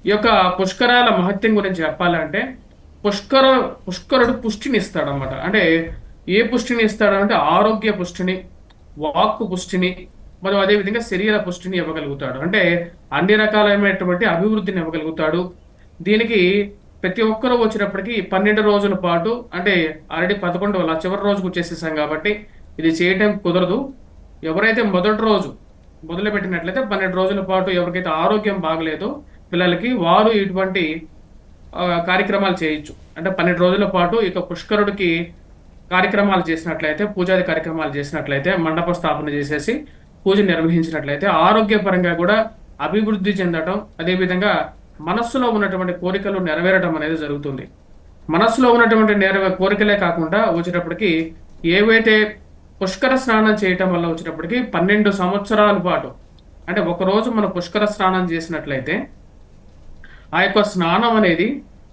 ఈ యొక్క పుష్కరాల మహత్యం గురించి చెప్పాలంటే పుష్కరుడు పుష్టిని ఇస్తాడనమాట. అంటే ఏ పుష్టిని ఇస్తాడంటే ఆరోగ్య పుష్టిని, వాక్కు పుష్టిని, మరియు అదేవిధంగా శరీర పుష్టిని ఇవ్వగలుగుతాడు. అంటే అన్ని రకాలైనటువంటి అభివృద్ధిని ఇవ్వగలుగుతాడు. దీనికి ప్రతి ఒక్కరూ వచ్చినప్పటికీ 12 రోజుల పాటు అంటే ఆల్రెడీ 11 చివరి రోజుకు వచ్చేసేసాం కాబట్టి ఇది చేయటం కుదరదు. ఎవరైతే మొదటి రోజు మొదలుపెట్టినట్లయితే 12 రోజుల పాటు ఎవరికైతే ఆరోగ్యం బాగలేదో పిల్లలకి వారు ఇటువంటి కార్యక్రమాలు చేయొచ్చు. అంటే 12 రోజుల పాటు ఇక పుష్కరుడికి కార్యక్రమాలు చేసినట్లయితే, పూజాది కార్యక్రమాలు చేసినట్లయితే, మండప స్థాపన చేసేసి పూజ నిర్వహించినట్లయితే ఆరోగ్యపరంగా కూడా అభివృద్ధి చెందటం, అదేవిధంగా మనస్సులో ఉన్నటువంటి కోరికలు నెరవేరడం అనేది జరుగుతుంది. మనస్సులో ఉన్నటువంటి కోరికలే కాకుండా వచ్చేటప్పటికి ఏవైతే పుష్కర స్నానం చేయటం వల్ల వచ్చేటప్పటికి 12 సంవత్సరాల పాటు, అంటే ఒకరోజు మనం పుష్కర స్నానం చేసినట్లయితే ఆ యొక్క స్నానం అనేది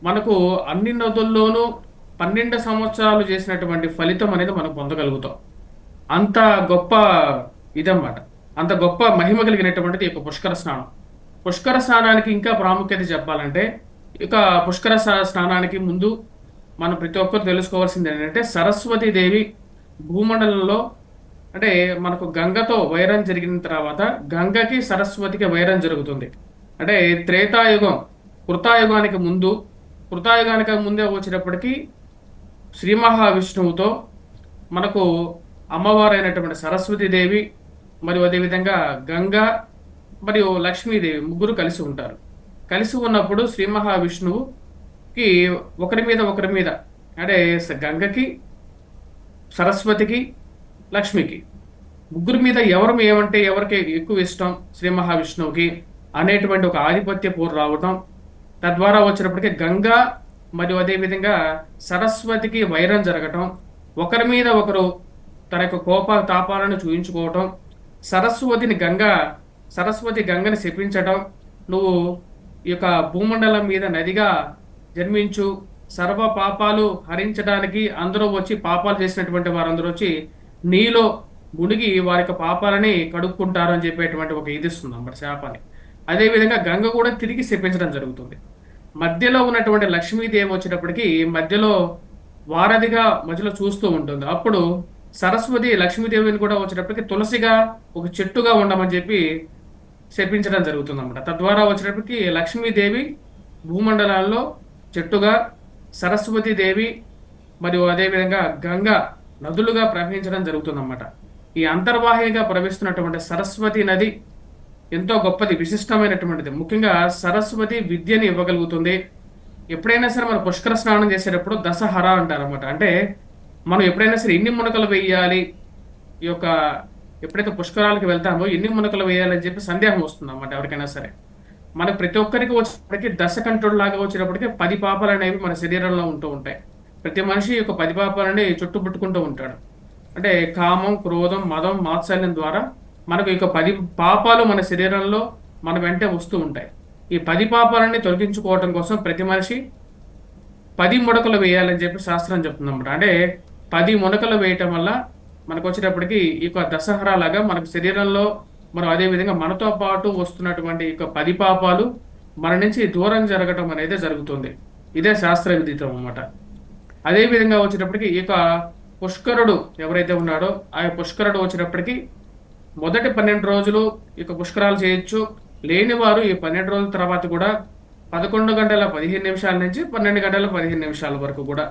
మనకు అన్ని నదుల్లోనూ 12 సంవత్సరాలు చేసినటువంటి ఫలితం అనేది మనం పొందగలుగుతాం. అంత గొప్ప ఇదన్నమాట, అంత గొప్ప మహిమ కలిగినటువంటిది ఈ యొక్క పుష్కర స్నానం. పుష్కర స్నానానికి ఇంకా ప్రాముఖ్యత చెప్పాలంటే, ఇక పుష్కర స్నానానికి ముందు మనం ప్రతి ఒక్కరు తెలుసుకోవాల్సింది ఏంటంటే, సరస్వతీదేవి భూమండలంలో, అంటే మనకు గంగతో వైరం జరిగిన తర్వాత గంగకి సరస్వతికి వైరం జరుగుతుంది. అంటే త్రేతాయుగం, కృతాయుగానికి ముందే వచ్చేటప్పటికి శ్రీ మహావిష్ణువుతో మనకు అమ్మవారైనటువంటి సరస్వతీదేవి మరియు అదేవిధంగా గంగా మరియు లక్ష్మీదేవి ముగ్గురు కలిసి ఉంటారు. కలిసి ఉన్నప్పుడు శ్రీ మహావిష్ణువుకి ఒకరి మీద అంటే గంగకి, సరస్వతికి, లక్ష్మికి ముగ్గురి మీద ఎవరికి ఎక్కువ ఇష్టం శ్రీ మహావిష్ణువుకి అనేటువంటి ఒక ఆధిపత్య పోరు రావటం, తద్వారా వచ్చినప్పటికీ గంగా మరియు అదేవిధంగా సరస్వతికి వైరం జరగటం, ఒకరి మీద ఒకరు తన యొక్క కోప తాపాలను చూయించుకోవటం, సరస్వతి గంగని శపించటం, నువ్వు ఈ యొక్క భూమండలం మీద నదిగా జన్మించు, సర్వ పాపాలు హరించడానికి అందరూ వచ్చి, పాపాలు చేసినటువంటి వారందరూ వచ్చి నీలో మునిగి వారి యొక్క పాపాలని కడుక్కుంటారు అని చెప్పేటువంటి ఒక ఇది ఇస్తుంది అన్నమాట, శాపాన్ని. అదేవిధంగా గంగ కూడా తిరిగి శపించడం జరుగుతుంది. మధ్యలో ఉన్నటువంటి లక్ష్మీదేవి వచ్చేటప్పటికి మధ్యలో వారధిగా మధ్యలో చూస్తూ ఉంటుంది. అప్పుడు సరస్వతి లక్ష్మీదేవిని కూడా వచ్చేటప్పటికి తులసిగా ఒక చెట్టుగా ఉండమని చెప్పి శపించడం జరుగుతుంది అన్నమాట. తద్వారా వచ్చేటప్పటికి లక్ష్మీదేవి భూమండలాల్లో చెట్టుగా, సరస్వతీదేవి మరియు అదేవిధంగా గంగ నదులుగా ప్రవహించడం జరుగుతుందన్నమాట. ఈ అంతర్వాహినిగా ప్రవహిస్తున్నటువంటి సరస్వతి నది ఎంతో గొప్పది, విశిష్టమైనటువంటిది. ముఖ్యంగా సరస్వతి విద్యని ఇవ్వగలుగుతుంది. ఎప్పుడైనా సరే మనం పుష్కర స్నానం చేసేటప్పుడు దశహర అంటారు అనమాట. అంటే మనం ఎప్పుడైనా సరే ఎన్ని మునకలు వేయాలి, ఈ యొక్క ఎప్పుడైతే పుష్కరాలకు వెళ్తామో ఎన్ని మునకలు వేయాలని చెప్పి సందేహం వస్తుంది అన్నమాట ఎవరికైనా సరే. మనకు ప్రతి ఒక్కరికి వచ్చేటప్పటికి దశకంఠుడు లాగా వచ్చేటప్పటికి 10 పాపాలు అనేవి మన శరీరంలో ఉంటూ ఉంటాయి. ప్రతి మనిషి యొక్క 10 పాపాలని చుట్టుముట్టుకుంటూ ఉంటాడు. అంటే కామం, క్రోధం, మదం, మాత్సల్యం ద్వారా మనకు ఇక 10 పాపాలు మన శరీరంలో మన వెంటే వస్తూ ఉంటాయి. ఈ 10 పాపాలని తొలగించుకోవటం కోసం ప్రతి మనిషి 10 మునకలు వేయాలని చెప్పి శాస్త్రం చెప్తుంది అన్నమాట. అంటే 10 మునకలు వేయటం వల్ల మనకు వచ్చేటప్పటికి ఈ యొక్క దశహరా లాగా మనకు శరీరంలో మనం అదేవిధంగా మనతో పాటు వస్తున్నటువంటి ఈ 10 పాపాలు మన నుంచి దూరం జరగటం అనేది జరుగుతుంది. ఇదే శాస్త్ర విదితం అన్నమాట. అదేవిధంగా వచ్చేటప్పటికి ఈ యొక్క పుష్కరుడు ఎవరైతే ఉన్నాడో ఆ పుష్కరుడు వచ్చేటప్పటికి మొదటి 12 రోజులు ఇక పుష్కరాలు చేయొచ్చు. లేని వారు ఈ 12 రోజుల తర్వాత కూడా 11 గంటల 15 నిమిషాల నుంచి 12 గంటల 15 నిమిషాల వరకు కూడా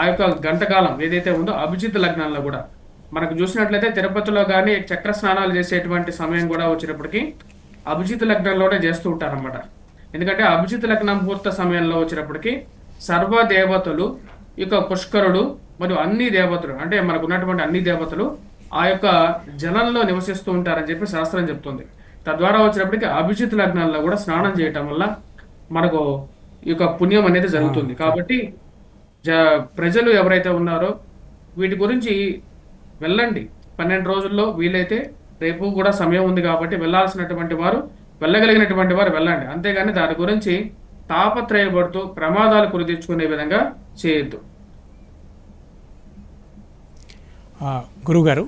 ఆ యొక్క గంటకాలం ఏదైతే ఉందో అభిజిత్ లగ్నంలో కూడా మనకు చూసినట్లయితే తిరుపతిలో కానీ చక్ర స్నానాలు చేసేటువంటి సమయం కూడా వచ్చేటప్పటికి అభిజిత్ లగ్నంలోనే చేస్తూ ఉంటారన్నమాట. ఎందుకంటే అభిజిత్ లగ్నం ముహూర్త సమయంలో వచ్చేటప్పటికి సర్వ దేవతలు ఇక పుష్కరుడు మరియు అన్ని దేవతలు, అంటే మనకు ఉన్నటువంటి అన్ని దేవతలు ఆ యొక్క జలంలో నివసిస్తూ ఉంటారని చెప్పి శాస్త్రం చెప్తుంది. తద్వారా వచ్చినప్పటికీ అభిజిత్ లగ్నాల్లో కూడా స్నానం చేయటం వల్ల మనకు ఈ యొక్క పుణ్యం అనేది జరుగుతుంది. కాబట్టి ప్రజలు ఎవరైతే ఉన్నారో వీటి గురించి వెళ్ళండి. 12 రోజుల్లో వీలైతే, రేపు కూడా సమయం ఉంది కాబట్టి వెళ్ళాల్సినటువంటి వారు, వెళ్ళగలిగినటువంటి వారు వెళ్ళండి. అంతేగాని దాని గురించి తాపత్రయపడుతూ ప్రమాదాలు కొని తెచ్చుకునే విధంగా చేయొద్దు. గురుగారు,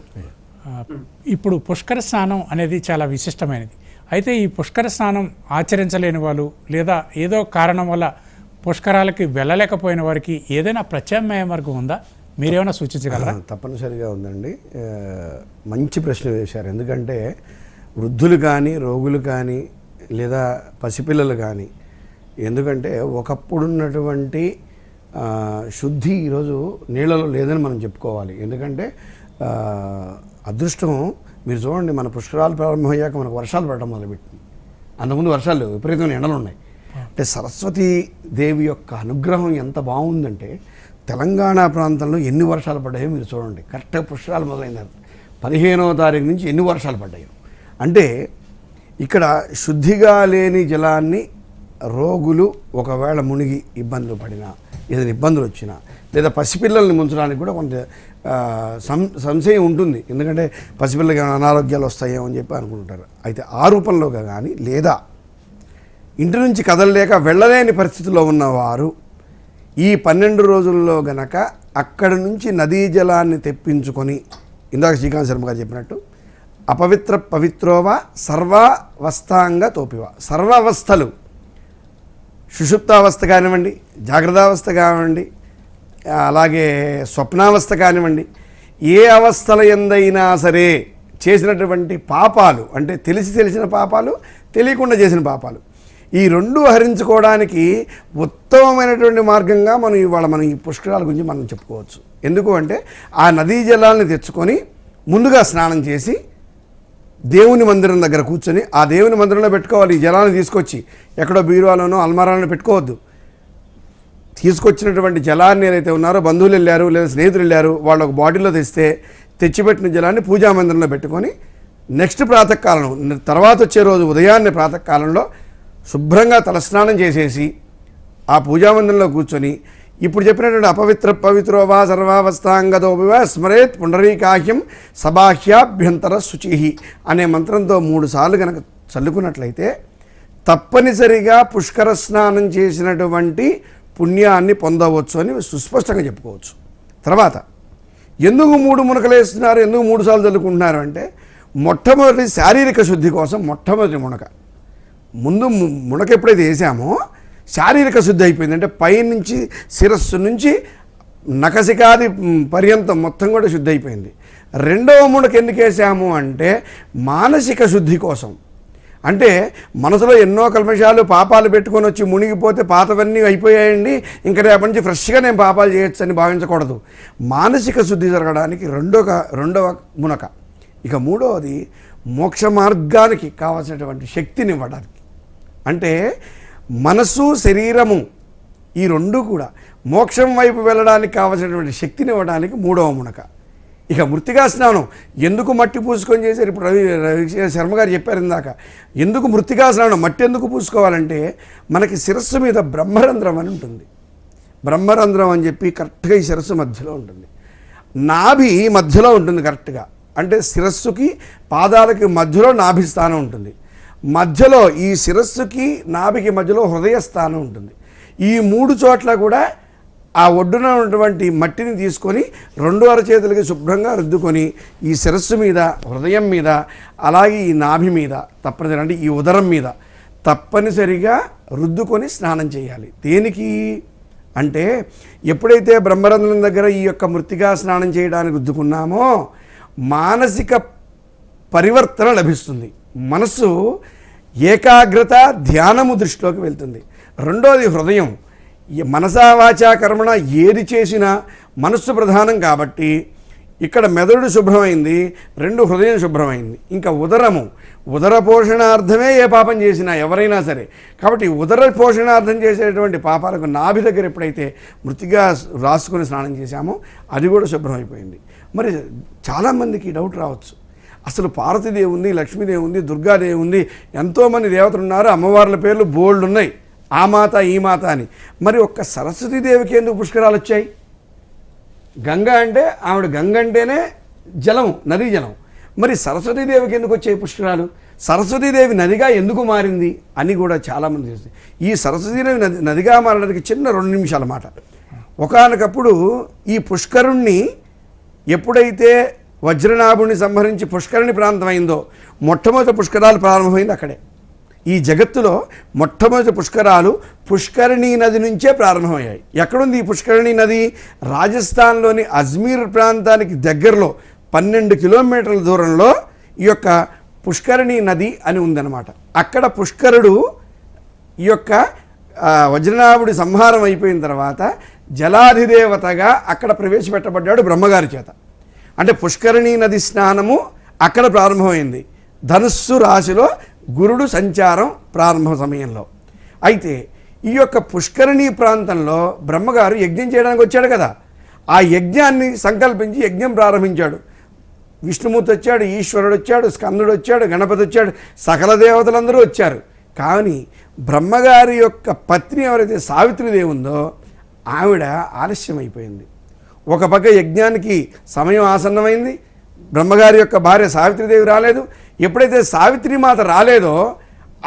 ఇప్పుడు పుష్కర స్నానం అనేది చాలా విశిష్టమైనది. అయితే ఈ పుష్కర స్నానం ఆచరించలేని వాళ్ళు లేదా ఏదో కారణం వల్ల పుష్కరాలకి వెళ్ళలేకపోయిన వారికి ఏదైనా ప్రత్యామ్నాయ మార్గం ఉందా? మీరేమైనా సూచించగలరా? తప్పనిసరిగా ఉందండి. మంచి ప్రశ్న వేశారు. ఎందుకంటే వృద్ధులు కానీ, రోగులు కానీ, లేదా పసిపిల్లలు కానీ, ఎందుకంటే ఒకప్పుడున్నటువంటి శుద్ధి ఈరోజు నీళ్ళలో లేదని మనం చెప్పుకోవాలి. ఎందుకంటే అదృష్టం మీరు చూడండి, మన పుష్కరాలు ప్రారంభమయ్యాక మనకు వర్షాలు పడడం మొదలుపెట్టింది. అంతకుముందు వర్షాలు లేవు, విపరీతమైన ఎండలు ఉన్నాయి. అంటే సరస్వతీ దేవి యొక్క అనుగ్రహం ఎంత బాగుందంటే తెలంగాణ ప్రాంతంలో ఎన్ని వర్షాలు పడ్డాయో మీరు చూడండి. కరెక్ట్గా పుష్కరాలు మొదలైన 15వ తారీఖు నుంచి ఎన్ని వర్షాలు పడ్డాయో. అంటే ఇక్కడ శుద్ధిగా లేని జలాన్ని రోగులు ఒకవేళ మునిగి ఇబ్బందులు పడినా, ఏదైనా ఇబ్బందులు వచ్చినా, లేదా పసిపిల్లల్ని ముంచడానికి కూడా కొంత సంశయం ఉంటుంది. ఎందుకంటే పసిపిల్లలకి ఏమైనా అనారోగ్యాలు వస్తాయేమో అని చెప్పి అనుకుంటారు. అయితే ఆ రూపంలోగా కానీ, లేదా ఇంటి నుంచి కదలలేక వెళ్ళలేని పరిస్థితిలో ఉన్నవారు ఈ 12 రోజుల్లో గనక అక్కడి నుంచి నదీ జలాన్ని తెప్పించుకొని, ఇందాక శ్రీకాంత్ శర్మ గారు చెప్పినట్టు అపవిత్ర పవిత్రోవా సర్వావస్థాంగ తోపివా, సర్వావస్థలు, సుషుప్తావస్థ కానివ్వండి, జాగ్రత్తావస్థ కానివ్వండి, అలాగే స్వప్నావస్థ కానివ్వండి, ఏ అవస్థల ఎందైనా సరే చేసినటువంటి పాపాలు, అంటే తెలిసిన పాపాలు, తెలియకుండా చేసిన పాపాలు, ఈ రెండు హరించుకోవడానికి ఉత్తమమైనటువంటి మార్గంగా మనం ఈ పుష్కరాల గురించి మనం చెప్పుకోవచ్చు. ఎందుకు అంటే ఆ నదీ జలాలను తెచ్చుకొని ముందుగా స్నానం చేసి దేవుని మందిరం దగ్గర కూర్చొని ఆ దేవుని మందిరంలో పెట్టుకోవాలి. ఈ జలాన్ని తీసుకొచ్చి ఎక్కడో బీరువాలోనో అల్మారాలను పెట్టుకోవద్దు. తీసుకొచ్చినటువంటి జలాన్ని ఏదైతే ఉన్నారో, బంధువులు వెళ్ళారు లేదా స్నేహితులు వెళ్ళారు, వాళ్ళు ఒక బాటిల్లో తెచ్చిపెట్టిన జలాన్ని పూజా మందిరంలో పెట్టుకొని నెక్స్ట్ ప్రాతకాలం, తర్వాత వచ్చే రోజు ఉదయాన్నే ప్రాతకాలంలో శుభ్రంగా తలస్నానం చేసేసి ఆ పూజామందిరంలో కూర్చొని ఇప్పుడు చెప్పినటువంటి అపవిత్ర పవిత్రోవా సర్వావస్థాంగతోపివా స్మరేత్ పుండరీకాహ్యం సబాహ్యాభ్యంతర శుచి అనే మంత్రంతో 3 సార్లు కనుక చల్లుకున్నట్లయితే తప్పనిసరిగా పుష్కర స్నానం చేసినటువంటి పుణ్యాన్ని పొందవచ్చు అని సుస్పష్టంగా చెప్పుకోవచ్చు. తర్వాత ఎందుకు 3 మునకలు వేస్తున్నారు, ఎందుకు 3 సార్లు చల్లుకుంటున్నారు అంటే మొట్టమొదటి శారీరక శుద్ధి కోసం మొట్టమొదటి మునక. ముందు మునక ఎప్పుడైతే వేసామో శారీరక శుద్ధి అయిపోయింది. అంటే పైనుంచి శిరస్సు నుంచి నఖశిఖాది పర్యంతం మొత్తం కూడా శుద్ధి అయిపోయింది. రెండవ మునక ఎందుకు వేసాము అంటే మానసిక శుద్ధి కోసం. అంటే మనసులో ఎన్నో కల్మషాలు పాపాలు పెట్టుకొని వచ్చి మునిగిపోతే పాతవన్నీ అయిపోయాయండి, ఇంకా రేపటి నుంచి ఫ్రెష్గా నేను పాపాలు చేయొచ్చు అని భావించకూడదు. మానసిక శుద్ధి జరగడానికి రెండవ మునక. ఇక మూడవది మోక్ష మార్గానికి కావాల్సినటువంటి శక్తిని ఇవ్వడానికి. అంటే మనసు శరీరము ఈ రెండు కూడా మోక్షం వైపు వెళ్ళడానికి కావాల్సినటువంటి శక్తిని ఇవ్వడానికి 3వ మునక. ఇక మృత్తికా స్నానం ఎందుకు మట్టి పూసుకొని చేశారు? ఇప్పుడు రవి శర్మ గారు చెప్పారు ఇందాక, ఎందుకు మృత్తికా స్నానం, మట్టి ఎందుకు పూసుకోవాలంటే మనకి శిరస్సు మీద బ్రహ్మరంధ్రం అని ఉంటుంది. బ్రహ్మరంధ్రం అని చెప్పి కరెక్ట్గా ఈ శిరస్సు మధ్యలో ఉంటుంది, నాభి మధ్యలో ఉంటుంది కరెక్ట్గా. అంటే శిరస్సుకి పాదాలకి మధ్యలో నాభి స్థానం ఉంటుంది. మధ్యలో ఈ శిరస్సుకి నాభికి మధ్యలో హృదయ స్థానం ఉంటుంది. ఈ 3 చోట్ల కూడా ఆ ఒడ్డున ఉన్నటువంటి మట్టిని తీసుకొని 2 అరచేతులకి శుభ్రంగా రుద్దుకొని ఈ శిరస్సు మీద, హృదయం మీద, అలాగే ఈ నాభి మీద తప్పనిసరి, అంటే ఈ ఉదరం మీద తప్పనిసరిగా రుద్దుకొని స్నానం చేయాలి. దేనికి అంటే ఎప్పుడైతే బ్రహ్మరంధ్రం దగ్గర ఈ యొక్క మృత్తికా స్నానం చేయడానికి రుద్దుకున్నామో మానసిక పరివర్తన లభిస్తుంది. మనస్సు ఏకాగ్రత, ధ్యానము దృష్టిలోకి వెళ్తుంది. రెండోది హృదయం. మనసా వాచా కర్మణ ఏది చేసినా మనస్సు ప్రధానం కాబట్టి ఇక్కడ మెదడు శుభ్రమైంది, 2 హృదయం శుభ్రమైంది. ఇంకా ఉదరము, ఉదర పోషణార్థమే ఏ పాపం చేసినా ఎవరైనా సరే. కాబట్టి ఉదర పోషణార్థం చేసేటువంటి పాపాలకు నాభి దగ్గర ఎప్పుడైతే మృతిగా రాసుకొని స్నానం చేశామో అది కూడా శుభ్రమైపోయింది. మరి చాలామందికి డౌట్ రావచ్చు, అసలు పార్వతీదేవి ఉంది, లక్ష్మీదేవి ఉంది, దుర్గాదేవి ఉంది, ఎంతోమంది దేవతలు ఉన్నారు, అమ్మవార్ల పేర్లు బోల్డ్ ఉన్నాయి, ఆ మాత ఈ మాత అని. మరి ఒక్క సరస్వతీదేవికి ఎందుకు పుష్కరాలు వచ్చాయి? గంగ అంటే ఆవిడ, గంగ అంటేనే జలం, నదీ జలం. మరి సరస్వతీదేవికి ఎందుకు వచ్చాయి పుష్కరాలు? సరస్వతీదేవి నదిగా ఎందుకు మారింది అని కూడా చాలామంది చేస్తుంది. ఈ సరస్వతీదేవి నదిగా మారడానికి చిన్న 2 నిమిషాల మాట. ఒకానొకప్పుడు ఈ పుష్కరుణ్ణి ఎప్పుడైతే వజ్రనాభుని సంహరించి పుష్కరిణి ప్రాంతం అయిందో మొట్టమొదటి పుష్కరాలు ప్రారంభమైంది అక్కడే. ఈ జగత్తులో మొట్టమొదటి పుష్కరాలు పుష్కరిణీ నది నుంచే ప్రారంభమయ్యాయి. ఎక్కడుంది ఈ పుష్కరిణీ నది? రాజస్థాన్లోని అజ్మీర్ ప్రాంతానికి దగ్గరలో 12 కిలోమీటర్ల దూరంలో ఈ యొక్క పుష్కరిణీ నది అని ఉందన్నమాట. అక్కడ పుష్కరుడు ఈ యొక్క వజ్రనాభుడి సంహారం అయిపోయిన తర్వాత జలాధిదేవతగా అక్కడ ప్రవేశపెట్టబడ్డాడు బ్రహ్మగారి చేత. అంటే పుష్కరిణీ నది స్నానము అక్కడ ప్రారంభమైంది. ధనుస్సు రాశిలో గురుడు సంచారం ప్రారంభ సమయంలో. అయితే ఈ యొక్క పుష్కరిణీ ప్రాంతంలో బ్రహ్మగారు యజ్ఞం చేయడానికి వచ్చాడు కదా, ఆ యజ్ఞాన్ని సంకల్పించి యజ్ఞం ప్రారంభించాడు. విష్ణుమూర్తి వచ్చాడు, ఈశ్వరుడు వచ్చాడు, స్కందుడు వచ్చాడు, గణపతి వచ్చాడు, సకల దేవతలందరూ వచ్చారు. కానీ బ్రహ్మగారి యొక్క పత్ని ఎవరైతే సావిత్రిదేవి ఉందో ఆవిడ ఆలస్యం అయిపోయింది. ఒక పక్క యజ్ఞానికి సమయం ఆసన్నమైంది, బ్రహ్మగారి యొక్క భార్య సావిత్రిదేవి రాలేదు. ఎప్పుడైతే సావిత్రిమాత రాలేదో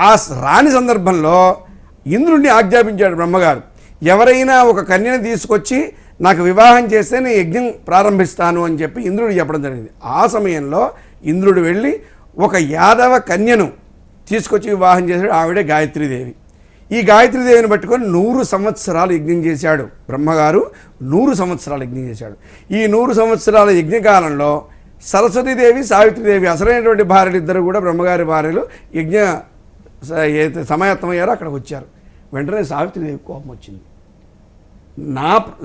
ఆ రాని సందర్భంలో ఇంద్రుడిని ఆజ్ఞాపించాడు బ్రహ్మగారు, ఎవరైనా ఒక కన్యను తీసుకొచ్చి నాకు వివాహం చేస్తే నేను యజ్ఞం ప్రారంభిస్తాను అని చెప్పి ఇంద్రుడు చెప్పడం జరిగింది. ఆ సమయంలో ఇంద్రుడు వెళ్ళి ఒక యాదవ కన్యను తీసుకొచ్చి వివాహం చేశాడు. ఆవిడే గాయత్రీదేవి. ఈ గాయత్రీదేవిని పట్టుకొని 100 సంవత్సరాలు యజ్ఞం చేశాడు బ్రహ్మగారు. 100 సంవత్సరాలు యజ్ఞం చేశాడు. ఈ 100 సంవత్సరాల యజ్ఞకాలంలో సరస్వతీదేవి, సావిత్రిదేవి అసలైనటువంటి భార్యలు ఇద్దరు కూడా బ్రహ్మగారి భార్యలు యజ్ఞ ఏదైతే సమాయత్తమయ్యారో అక్కడికి వచ్చారు. వెంటనే సావిత్రిదేవి కోపం వచ్చింది.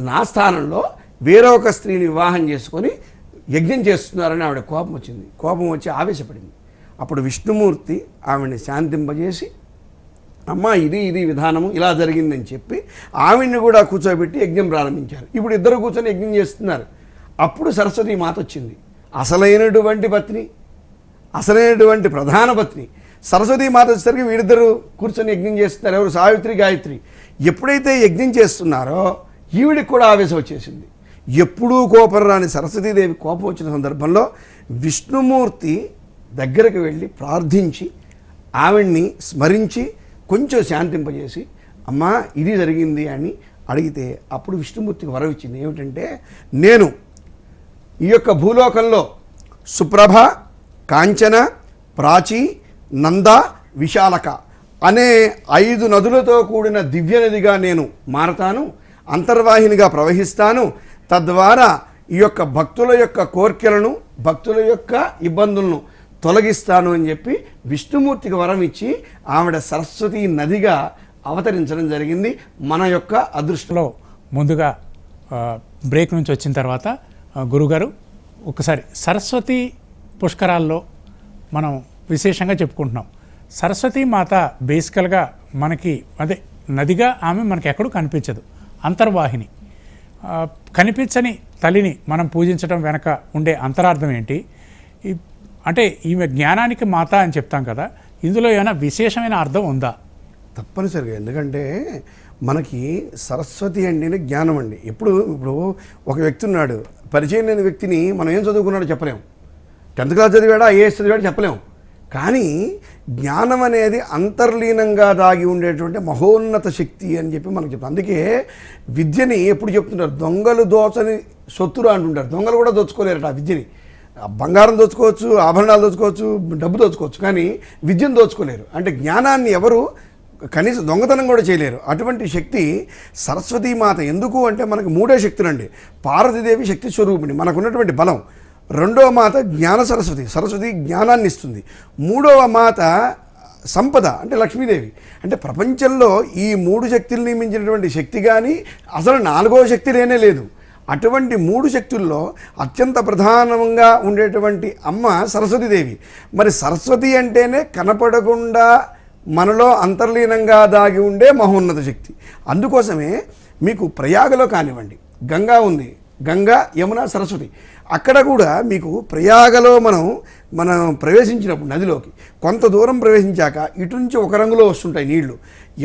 నా స్థానంలో వేరే ఒక స్త్రీని వివాహం చేసుకొని యజ్ఞం చేస్తున్నారని ఆవిడ కోపం వచ్చింది. కోపం వచ్చి ఆవేశపడింది. అప్పుడు విష్ణుమూర్తి ఆవిడని శాంతింపజేసి, అమ్మ ఇది విధానము ఇలా జరిగిందని చెప్పి ఆవిడ్ని కూడా కూర్చోబెట్టి యజ్ఞం ప్రారంభించారు. ఇప్పుడు ఇద్దరు కూర్చొని యజ్ఞం చేస్తున్నారు. అప్పుడు సరస్వతీ మాత వచ్చింది. అసలైనటువంటి పత్ని, అసలైనటువంటి ప్రధాన పత్ని సరస్వతీ మాత వచ్చేసరికి వీరిద్దరూ కూర్చొని యజ్ఞం చేస్తున్నారు. ఎవరు? సావిత్రి, గాయత్రి. ఎప్పుడైతే యజ్ఞం చేస్తున్నారో ఈవిడికి కూడా ఆవేశం వచ్చేసింది. ఎప్పుడూ కోపం రాని సరస్వతీదేవి కోపం వచ్చిన సందర్భంలో విష్ణుమూర్తి దగ్గరికి వెళ్ళి ప్రార్థించి ఆవిడ్ని స్మరించి కొంచెం శాంతింపజేసి, అమ్మా ఇది జరిగింది అని అడిగితే అప్పుడు విష్ణుమూర్తికి వరం ఇచ్చింది. ఏమిటంటే, నేను ఈ యొక్క భూలోకంలో సుప్రభ, కాంచన, ప్రాచీ, నంద, విశాలక అనే 5 నదులతో కూడిన దివ్య నదిగా నేను మారతాను, అంతర్వాహినిగా ప్రవహిస్తాను. తద్వారా ఈ యొక్క భక్తుల యొక్క కోర్కెలను, భక్తుల యొక్క ఇబ్బందులను తొలగిస్తాను అని చెప్పి విష్ణుమూర్తికి వరం ఇచ్చి ఆవిడ సరస్వతి నదిగా అవతరించడం జరిగింది. మన యొక్క అదృష్టంలో ముందుగా బ్రేక్ నుంచి వచ్చిన తర్వాత గురుగారు ఒకసారి సరస్వతి పుష్కరాల్లో మనం విశేషంగా చెప్పుకుంటున్నాం. సరస్వతీ మాత బేసికల్గా మనకి అదే నదిగా ఆమె మనకి ఎక్కడూ కనిపించదు, అంతర్వాహిని. కనిపించని తల్లిని మనం పూజించడం వెనక ఉండే అంతరార్థం ఏంటి? అంటే ఈమె జ్ఞానానికి మాత అని చెప్తాం కదా, ఇందులో ఏమైనా విశేషమైన అర్థం ఉందా? తప్పనిసరిగా. ఎందుకంటే మనకి సరస్వతి అంటేనే జ్ఞానం అండి. ఇప్పుడు ఒక వ్యక్తి ఉన్నాడు, పరిచయం లేని వ్యక్తిని మనం ఏం చదువుకున్నాడో చెప్పలేము. 10th క్లాస్ చదివాడా, ఐఏఎస్ చదివాడా చెప్పలేము. కానీ జ్ఞానం అనేది అంతర్లీనంగా దాగి ఉండేటువంటి మహోన్నత శక్తి అని చెప్పి మనకు చెప్తాం. అందుకే విద్యని ఎప్పుడు చెప్తుంటారు, దొంగలు దోచని సొత్తురా అంటుంటారు. దొంగలు కూడా దోచుకోలేరట ఆ విద్యని. బంగారం దోచుకోవచ్చు, ఆభరణాలు దోచుకోవచ్చు, డబ్బు దోచుకోవచ్చు, కానీ విద్యను దోచుకోలేరు. అంటే జ్ఞానాన్ని ఎవరు కనీసం దొంగతనం కూడా చేయలేరు. అటువంటి శక్తి సరస్వతీమాత. ఎందుకు అంటే మనకు 3 శక్తులండి. పార్వతీదేవి శక్తి స్వరూపిణి, మనకున్నటువంటి బలం. 2వ మాత జ్ఞాన సరస్వతి, సరస్వతి జ్ఞానాన్ని ఇస్తుంది. 3వ మాత సంపద అంటే లక్ష్మీదేవి. అంటే ప్రపంచంలో ఈ 3 శక్తుల్ని మించినటువంటి శక్తి కానీ అసలు 4వ శక్తి లేనే లేదు. అటువంటి 3 శక్తుల్లో అత్యంత ప్రధానంగా ఉండేటువంటి అమ్మ సరస్వతీదేవి. మరి సరస్వతి అంటేనే కనపడకుండా మనలో అంతర్లీనంగా దాగి ఉండే మహోన్నత శక్తి. అందుకోసమే మీకు ప్రయాగలో కానివ్వండి, గంగా ఉంది, గంగా, యమున, సరస్వతి. అక్కడ కూడా మీకు ప్రయాగలో మనం ప్రవేశించినప్పుడు నదిలోకి కొంత దూరం ప్రవేశించాక ఇటు నుంచి ఒక రంగులో వస్తుంటాయి నీళ్లు,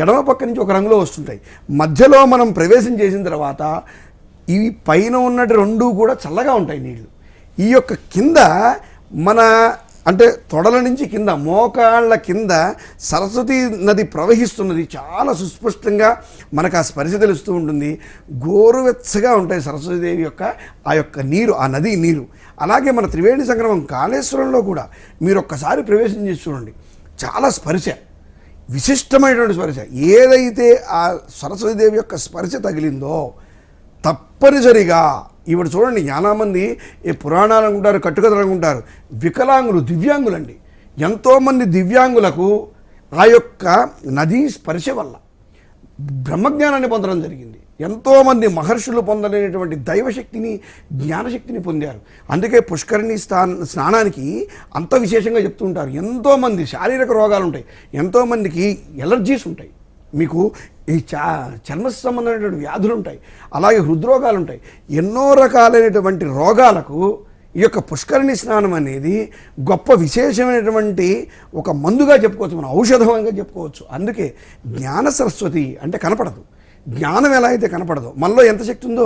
ఎడమ పక్క నుంచి ఒక రంగులో వస్తుంటాయి. మధ్యలో మనం ప్రవేశం చేసిన తర్వాత ఈ పైన ఉన్నటి 2 కూడా చల్లగా ఉంటాయి నీళ్లు. ఈ యొక్క కింద మన అంటే తొడల నుంచి కింద మోకాళ్ళ కింద సరస్వతీ నది ప్రవహిస్తున్నది. చాలా సుస్పష్టంగా మనకు ఆ స్పర్శ తెలుస్తూ ఉంటుంది. గోరువెచ్చగా ఉంటాయి సరస్వతీదేవి యొక్క ఆ యొక్క నీరు, ఆ నది నీరు. అలాగే మన త్రివేణి సంగమం కాళేశ్వరంలో కూడా మీరు ఒక్కసారి ప్రవేశం చేసి చూడండి, చాలా స్పర్శ, విశిష్టమైనటువంటి స్పర్శ. ఏదైతే ఆ సరస్వతీదేవి యొక్క స్పర్శ తగిలిందో తప్పనిసరిగా ఇప్పుడు చూడండి, చాలామంది ఈ పురాణాలు అనుకుంటారు, కట్టుకథలు అనుకుంటారు, వికలాంగులు, దివ్యాంగులండి. ఎంతోమంది దివ్యాంగులకు ఆ యొక్క నదీ స్పర్శ వల్ల బ్రహ్మజ్ఞానాన్ని పొందడం జరిగింది. ఎంతోమంది మహర్షులు పొందలేనటువంటి దైవశక్తిని, జ్ఞానశక్తిని పొందారు. అందుకే పుష్కరిణి స్నానానికి అంత విశేషంగా చెప్తూ ఉంటారు. ఎంతోమంది శారీరక రోగాలు ఉంటాయి, ఎంతోమందికి ఎలర్జీస్ ఉంటాయి, మీకు ఈ చర్మ సంబంధమైనటువంటి వ్యాధులు ఉంటాయి, అలాగే హృద్రోగాలు ఉంటాయి. ఎన్నో రకాలైనటువంటి రోగాలకు ఈ యొక్క పుష్కరిణి స్నానం అనేది గొప్ప విశేషమైనటువంటి ఒక మందుగా చెప్పుకోవచ్చు, మనం ఔషధంగా చెప్పుకోవచ్చు. అందుకే జ్ఞాన సరస్వతి అంటే కనపడదు, జ్ఞానం ఎలా అయితే కనపడదో మనలో ఎంత శక్తి ఉందో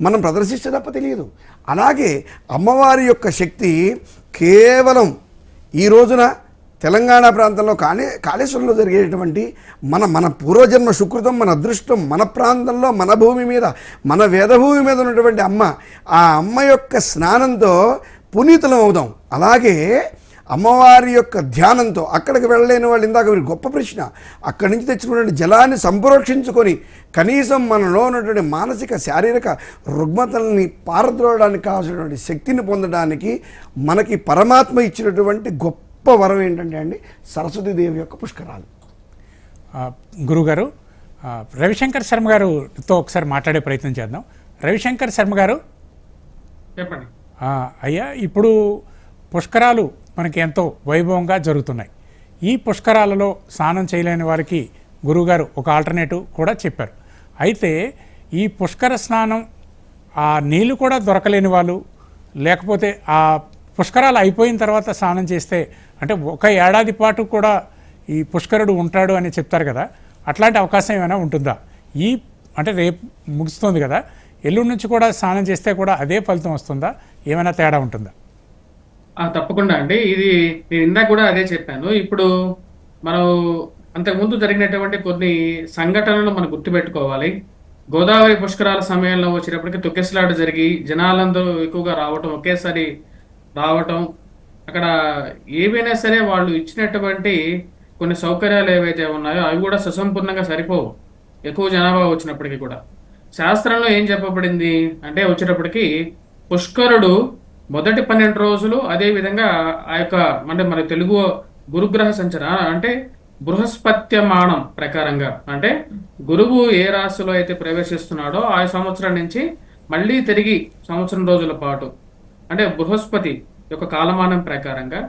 మనం ప్రదర్శిస్తే తప్ప తెలియదు. అలాగే అమ్మవారి యొక్క శక్తి కేవలం ఈ రోజున తెలంగాణ ప్రాంతంలో కాళేశ్వరంలో జరిగేటువంటి మన పూర్వజన్మ సుకృతం, మన అదృష్టం, మన ప్రాంతంలో, మన భూమి మీద, మన వేదభూమి మీద ఉన్నటువంటి అమ్మ, ఆ అమ్మ యొక్క స్నానంతో పునీతులం అవుదాం. అలాగే అమ్మవారి యొక్క ధ్యానంతో అక్కడికి వెళ్ళలేని వాళ్ళు, ఇందాక మీరు గొప్ప ప్రశ్న, అక్కడి నుంచి తెచ్చుకున్న జలాన్ని సంప్రోక్షించుకొని కనీసం మనలో ఉన్నటువంటి మానసిక శారీరక రుగ్మతల్ని పారద్రోవడానికి కావాల్సినటువంటి శక్తిని పొందడానికి మనకి పరమాత్మ ఇచ్చినటువంటి గొప్ప వరం ఏంటంటే అండి, సరస్వతీదేవి యొక్క పుష్కరాలు. గురుగారు, రవిశంకర్ శర్మ గారితో ఒకసారి మాట్లాడే ప్రయత్నం చేద్దాం. రవిశంకర్ శర్మ గారు చెప్పండి. అయ్యా, ఇప్పుడు పుష్కరాలు మనకి ఎంతో వైభవంగా జరుగుతున్నాయి. ఈ పుష్కరాలలో స్నానం చేయలేని వారికి గురువుగారు ఒక ఆల్టర్నేటివ్ కూడా చెప్పారు. అయితే ఈ పుష్కర స్నానం ఆ నీళ్లు కూడా దొరకలేని వాళ్ళు, లేకపోతే ఆ పుష్కరాలు అయిపోయిన తర్వాత స్నానం చేస్తే, అంటే ఒక ఏడాది పాటు కూడా ఈ పుష్కరుడు ఉంటాడు అని చెప్తారు కదా, అట్లాంటి అవకాశం ఏమైనా ఉంటుందా? అంటే రేపు ముగుస్తుంది కదా, ఎల్లుండి నుంచి కూడా స్నానం చేస్తే కూడా అదే ఫలితం వస్తుందా? ఏమైనా తేడా ఉంటుందా? తప్పకుండా అండి. ఇది నేను ఇందాక కూడా అదే చెప్పాను. ఇప్పుడు మనం అంతకుముందు జరిగినటువంటి కొన్ని సంఘటనలు మనం గుర్తుపెట్టుకోవాలి. గోదావరి పుష్కరాల సమయంలో వచ్చేటప్పటికి తొక్కిసలాట జరిగి జనాలందరూ ఎక్కువగా రావటం, ఒకేసారి రావటం, అక్కడ ఏవైనా సరే వాళ్ళు ఇచ్చినటువంటి కొన్ని సౌకర్యాలు ఏవైతే ఉన్నాయో అవి కూడా సుసంపూర్ణంగా సరిపోవు, ఎక్కువ జనాభా వచ్చినప్పటికీ కూడా. శాస్త్రంలో ఏం చెప్పబడింది అంటే వచ్చేటప్పటికి పుష్కరుడు మొదటి 12 రోజులు, అదేవిధంగా ఆ యొక్క అంటే మన తెలుగు గురుగ్రహ సంచరణ అంటే బృహస్పత్యమానం ప్రకారంగా, అంటే గురువు ఏ రాశిలో అయితే ప్రవేశిస్తున్నాడో ఆ సంవత్సరం నుంచి మళ్ళీ తిరిగి సంవత్సరం రోజుల పాటు అంటే బృహస్పతి యొక్క కాలమానం ప్రకారంగా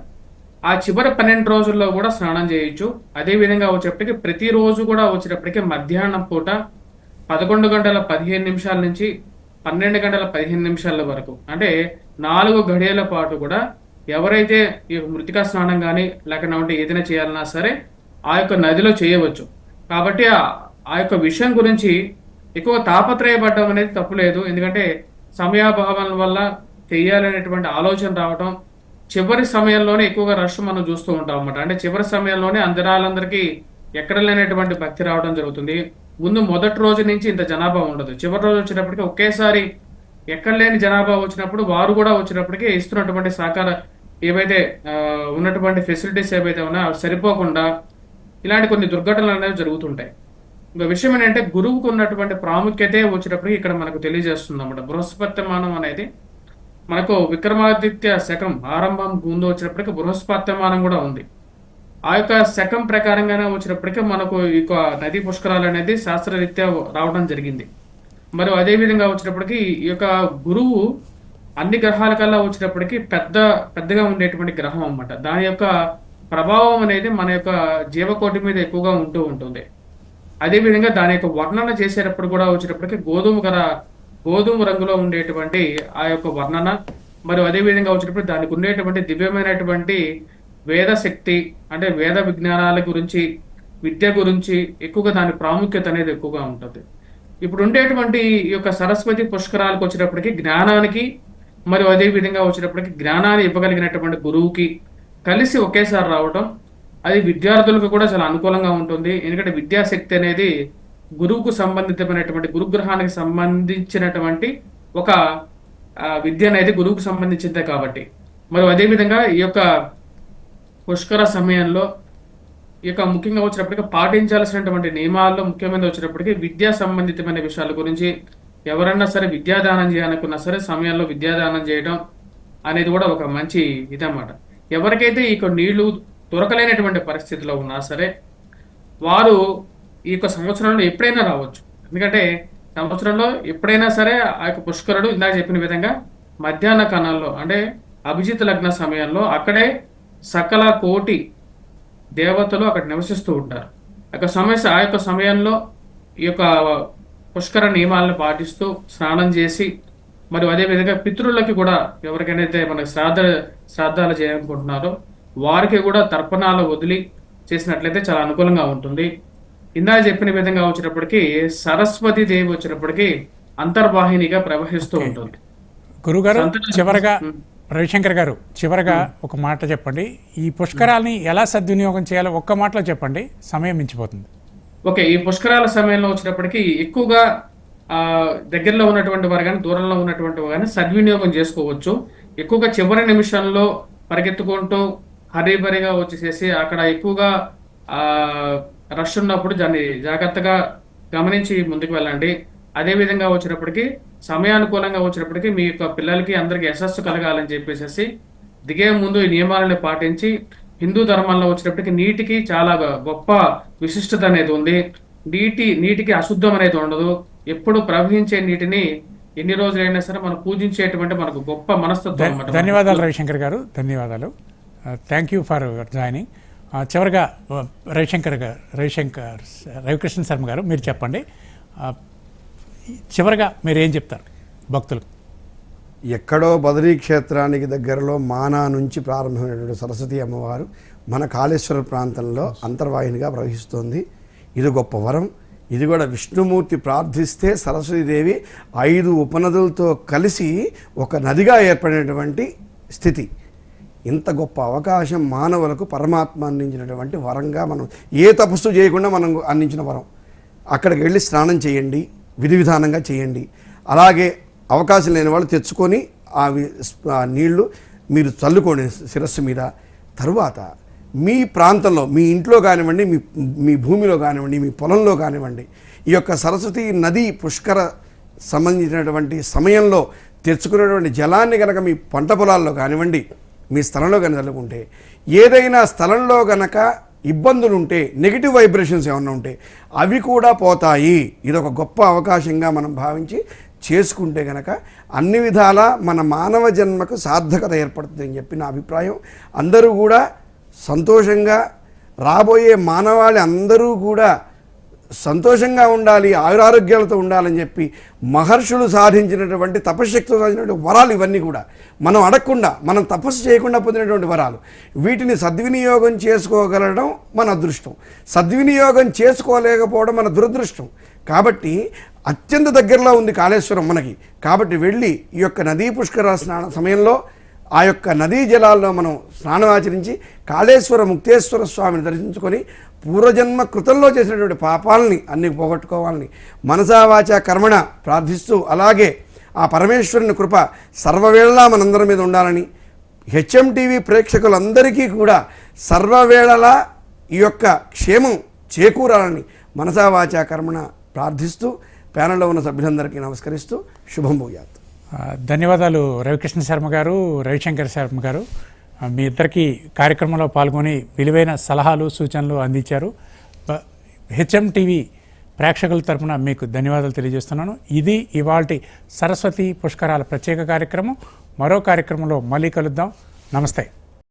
ఆ చివరి 12 రోజుల్లో కూడా స్నానం చేయొచ్చు. అదేవిధంగా వచ్చేటప్పటికి ప్రతిరోజు కూడా వచ్చేటప్పటికి మధ్యాహ్నం పూట 11:15 నుంచి 12:15 వరకు, అంటే 4 గడియల పాటు కూడా ఎవరైతే ఈ మృతికా స్నానం కానీ లేకపోతే ఏదైనా చేయాలన్నా సరే ఆ యొక్క నదిలో చేయవచ్చు. కాబట్టి ఆ యొక్క విషయం గురించి ఎక్కువ తాపత్రయపడడం అనేది తప్పులేదు. ఎందుకంటే సమయాభావం వల్ల చేయాలనేటువంటి ఆలోచన రావటం, చివరి సమయంలోనే ఎక్కువగా రష్ మనం చూస్తూ ఉంటాం అన్నమాట. అంటే చివరి సమయంలోనే అందరాలందరికీ ఎక్కడ లేనటువంటి భక్తి రావడం జరుగుతుంది. ముందు మొదటి రోజు నుంచి ఇంత జనాభా ఉండదు, చివరి రోజు వచ్చేటప్పటికి ఒకేసారి ఎక్కడ లేని జనాభా వచ్చినప్పుడు వారు కూడా వచ్చినప్పటికీ ఇస్తున్నటువంటి సహకార ఏవైతే ఉన్నటువంటి ఫెసిలిటీస్ ఏవైతే ఉన్నాయో అవి సరిపోకుండా ఇలాంటి కొన్ని దుర్ఘటనలు అనేవి జరుగుతుంటాయి. ఇంకో విషయం ఏంటంటే గురువుకు ఉన్నటువంటి ప్రాముఖ్యతే వచ్చేటప్పటికి ఇక్కడ మనకు తెలియజేస్తుంది అన్నమాట. బృహస్పత్యమానం అనేది మనకు విక్రమాదిత్య శకం ఆరంభం ముందు వచ్చినప్పటికీ బృహస్పత్యమానం కూడా ఉంది. ఆ యొక్క శకం ప్రకారంగానే వచ్చినప్పటికీ మనకు ఈ నదీ పుష్కరాలు అనేది శాస్త్రరీత్యా రావడం జరిగింది. మరియు అదేవిధంగా వచ్చినప్పటికీ ఈ యొక్క గురువు అన్ని గ్రహాల కల్లా వచ్చినప్పటికీ పెద్దగా ఉండేటువంటి గ్రహం అన్నమాట. దాని యొక్క ప్రభావం అనేది మన యొక్క జీవకోటి మీద ఎక్కువగా ఉంటూ ఉంటుంది. అదేవిధంగా దాని యొక్క వర్ణన చేసేటప్పుడు కూడా వచ్చేటప్పటికి గోధుమ రంగులో ఉండేటువంటి ఆ యొక్క వర్ణన, మరియు అదేవిధంగా వచ్చేటప్పుడు దానికి ఉండేటువంటి దివ్యమైనటువంటి వేద శక్తి, అంటే వేద విజ్ఞానాల గురించి, విద్య గురించి ఎక్కువగా దాని ప్రాముఖ్యత అనేది ఎక్కువగా ఉంటుంది. ఇప్పుడు ఉండేటువంటి ఈ యొక్క సరస్వతి పుష్కరాలకు వచ్చేటప్పటికి జ్ఞానానికి, మరియు అదేవిధంగా వచ్చేటప్పటికి జ్ఞానాన్ని ఇవ్వగలిగినటువంటి గురువుకి కలిసి ఒకేసారి రావటం, అది విద్యార్థులకు కూడా చాలా అనుకూలంగా ఉంటుంది. ఎందుకంటే విద్యాశక్తి అనేది గురువుకు సంబంధితమైనటువంటి గురుగ్రహానికి సంబంధించినటువంటి ఒక విద్య అనేది గురువుకు సంబంధించిందే కాబట్టి. మరియు అదేవిధంగా ఈ యొక్క పుష్కర సమయంలో ఈ యొక్క ముఖ్యంగా వచ్చినప్పటికీ పాటించాల్సినటువంటి నియమాల్లో ముఖ్యమైనది వచ్చేటప్పటికి విద్యా సంబంధితమైన విషయాల గురించి ఎవరన్నా సరే విద్యాదానం చేయాలనుకున్నా సరే సమయంలో విద్యాదానం చేయడం అనేది కూడా ఒక మంచి ఇదన్నమాట. ఎవరికైతే ఈ నీళ్లు దొరకలేనటువంటి పరిస్థితిలో ఉన్నా సరే వారు ఈ యొక్క సంవత్సరంలో ఎప్పుడైనా రావచ్చు. ఎందుకంటే సంవత్సరంలో ఎప్పుడైనా సరే ఆ యొక్క పుష్కరుడు ఇందాక చెప్పిన విధంగా మధ్యాహ్న కాలంలో అంటే అభిజిత్ లగ్న సమయంలో అక్కడే సకల కోటి దేవతలు అక్కడ నివసిస్తూ ఉంటారు. ఆ యొక్క సమయంలో ఈ యొక్క పుష్కర నియమాలను పాటిస్తూ స్నానం చేసి మరియు అదేవిధంగా పితృలకి కూడా ఎవరికైతే మనకి శ్రాద్ధాలు చేయాలనుకుంటున్నారో వారికి కూడా తర్పణాలు వదిలి చేసినట్లయితే చాలా అనుకూలంగా ఉంటుంది. ఇందాక చెప్పిన విధంగా వచ్చేటప్పటికి సరస్వతి దేవి వచ్చేటప్పటికి అంతర్వాహినిగా ప్రవహిస్తూ ఉంటుంది. గురుగారు చివరగా రవిశంకర్ గారు చివరగా ఒక మాట చెప్పండి, ఈ పుష్కరాల్ని ఎలా సద్వినియోగం చేయాలో ఒక్క మాటలో చెప్పండి, సమయం మించిపోతుంది. ఓకే, ఈ పుష్కరాల సమయంలో వచ్చినప్పటికీ ఎక్కువగా దగ్గరలో ఉన్నటువంటి వారు కానీ దూరంలో ఉన్నటువంటి వారు కానీ సద్వినియోగం చేసుకోవచ్చు. ఎక్కువగా చివరి నిమిషంలో పరిగెత్తుకుంటూ హరీబరిగా వచ్చేసేసి అక్కడ ఎక్కువగా రష్ ఉన్నప్పుడు దాన్ని జాగ్రత్తగా గమనించి ముందుకు వెళ్ళండి. అదే విధంగా వచ్చినప్పటికీ సమయానుకూలంగా వచ్చినప్పటికీ మీ యొక్క పిల్లలకి అందరికి యశస్సు కలగాలని చెప్పేసి దిగే ముందు ఈ నియమాలను పాటించి హిందూ ధర్మంలో వచ్చినప్పటికీ నీటికి చాలా గొప్ప విశిష్టత అనేది ఉంది. నీటికి అశుద్ధం అనేది ఉండదు. ఎప్పుడు ప్రవహించే నీటిని ఎన్ని రోజులైనా సరే మనం పూజించేటువంటి మనకు గొప్ప మనస్తత్వం. ధన్యవాదాలు రవిశంకర్ గారు, ధన్యవాదాలు. Thank you for joining. చివరిగా రవికృష్ణ శర్మ గారు మీరు చెప్పండి, చివరిగా మీరు ఏం చెప్తారు భక్తులకు? ఎక్కడో బదరీ క్షేత్రానికి దగ్గరలో మానా నుంచి ప్రారంభమైనటువంటి సరస్వతి అమ్మవారు మన కాళేశ్వర ప్రాంతంలో అంతర్వాహినిగా ప్రవహిస్తోంది. ఇది గొప్ప వరం. ఇది కూడా విష్ణుమూర్తి ప్రార్థిస్తే సరస్వతీదేవి 5 ఉపనదులతో కలిసి ఒక నదిగా ఏర్పడినటువంటి స్థితి. ఇంత గొప్ప అవకాశం మానవులకు పరమాత్మ అందించినటువంటి వరంగా మనం ఏ తపస్సు చేయకుండా మనం అందించిన వరం. అక్కడికి వెళ్ళి స్నానం చేయండి, విధి విధానంగా చేయండి. అలాగే అవకాశం లేని వాళ్ళు తెచ్చుకొని ఆ నీళ్లు మీరు చల్లుకోండి శిరస్సు మీద. తరువాత మీ ప్రాంతంలో మీ ఇంట్లో కానివ్వండి, మీ భూమిలో కానివ్వండి, మీ పొలంలో కానివ్వండి, ఈ యొక్క సరస్వతి నది పుష్కర సంబంధించినటువంటి సమయంలో తెచ్చుకునేటువంటి జలాన్ని కనుక మీ పంట పొలాల్లో కానివ్వండి, మీ స్థలంలో కనుక చల్లుకుంటే, ఏదైనా స్థలంలో కనుక ఇబ్బందులు ఉంటే, నెగిటివ్ వైబ్రేషన్స్ ఏమన్నా ఉంటే అవి కూడా పోతాయి. ఇదొక గొప్ప అవకాశంగా మనం భావించి చేసుకుంటే కనుక అన్ని విధాలా మన మానవ జన్మకు సార్థకత ఏర్పడుతుంది అని చెప్పి నా అభిప్రాయం. అందరూ కూడా సంతోషంగా, రాబోయే మానవాళి అందరూ కూడా సంతోషంగా ఉండాలి, ఆయురారోగ్యాలతో ఉండాలని చెప్పి మహర్షులు సాధించినటువంటి తపశ్శక్తితో సాధించినటువంటి వరాలు ఇవన్నీ కూడా మనం అడగకుండా, మనం తపస్సు చేయకుండా పొందినటువంటి వరాలు. వీటిని సద్వినియోగం చేసుకోగలడం మన అదృష్టం, సద్వినియోగం చేసుకోలేకపోవడం మన దురదృష్టం. కాబట్టి అత్యంత దగ్గరలో ఉంది కాళేశ్వరం మనకి. కాబట్టి వెళ్ళి ఈ యొక్క నదీ పుష్కర స్నాన సమయంలో ఆ యొక్క నదీ జలాల్లో మనం స్నానం ఆచరించి కాళేశ్వర ముక్తేశ్వర స్వామిని దర్శించుకొని పూర్వజన్మ కృతంలో చేసినటువంటి పాపాలని అన్ని పోగొట్టుకోవాలని మనసా వాచా కర్మణ ప్రార్థిస్తూ, అలాగే ఆ పరమేశ్వరుని కృప సర్వవేళలా మనందరి మీద ఉండాలని, HMTV ప్రేక్షకులందరికీ కూడా సర్వవేళలా ఈ యొక్క క్షేమం చేకూరాలని మనసా వాచా కర్మణ ప్రార్థిస్తూ ప్యానెల్లో ఉన్న సభ్యులందరికీ నమస్కరిస్తూ శుభం భూయాత్. ధన్యవాదాలు రవికృష్ణ శర్మ గారు, రవిశంకర్ శర్మ గారు. మీ ఇద్దరికి కార్యక్రమంలో పాల్గొని విలువైన సలహాలు సూచనలు అందించారు. HMTV ప్రేక్షకుల తరపున మీకు ధన్యవాదాలు తెలియజేస్తున్నాను. ఇది ఇవాల్టి సరస్వతి పుష్కరాల ప్రత్యేక కార్యక్రమం. మరో కార్యక్రమంలో మళ్ళీ కలుద్దాం. నమస్తే.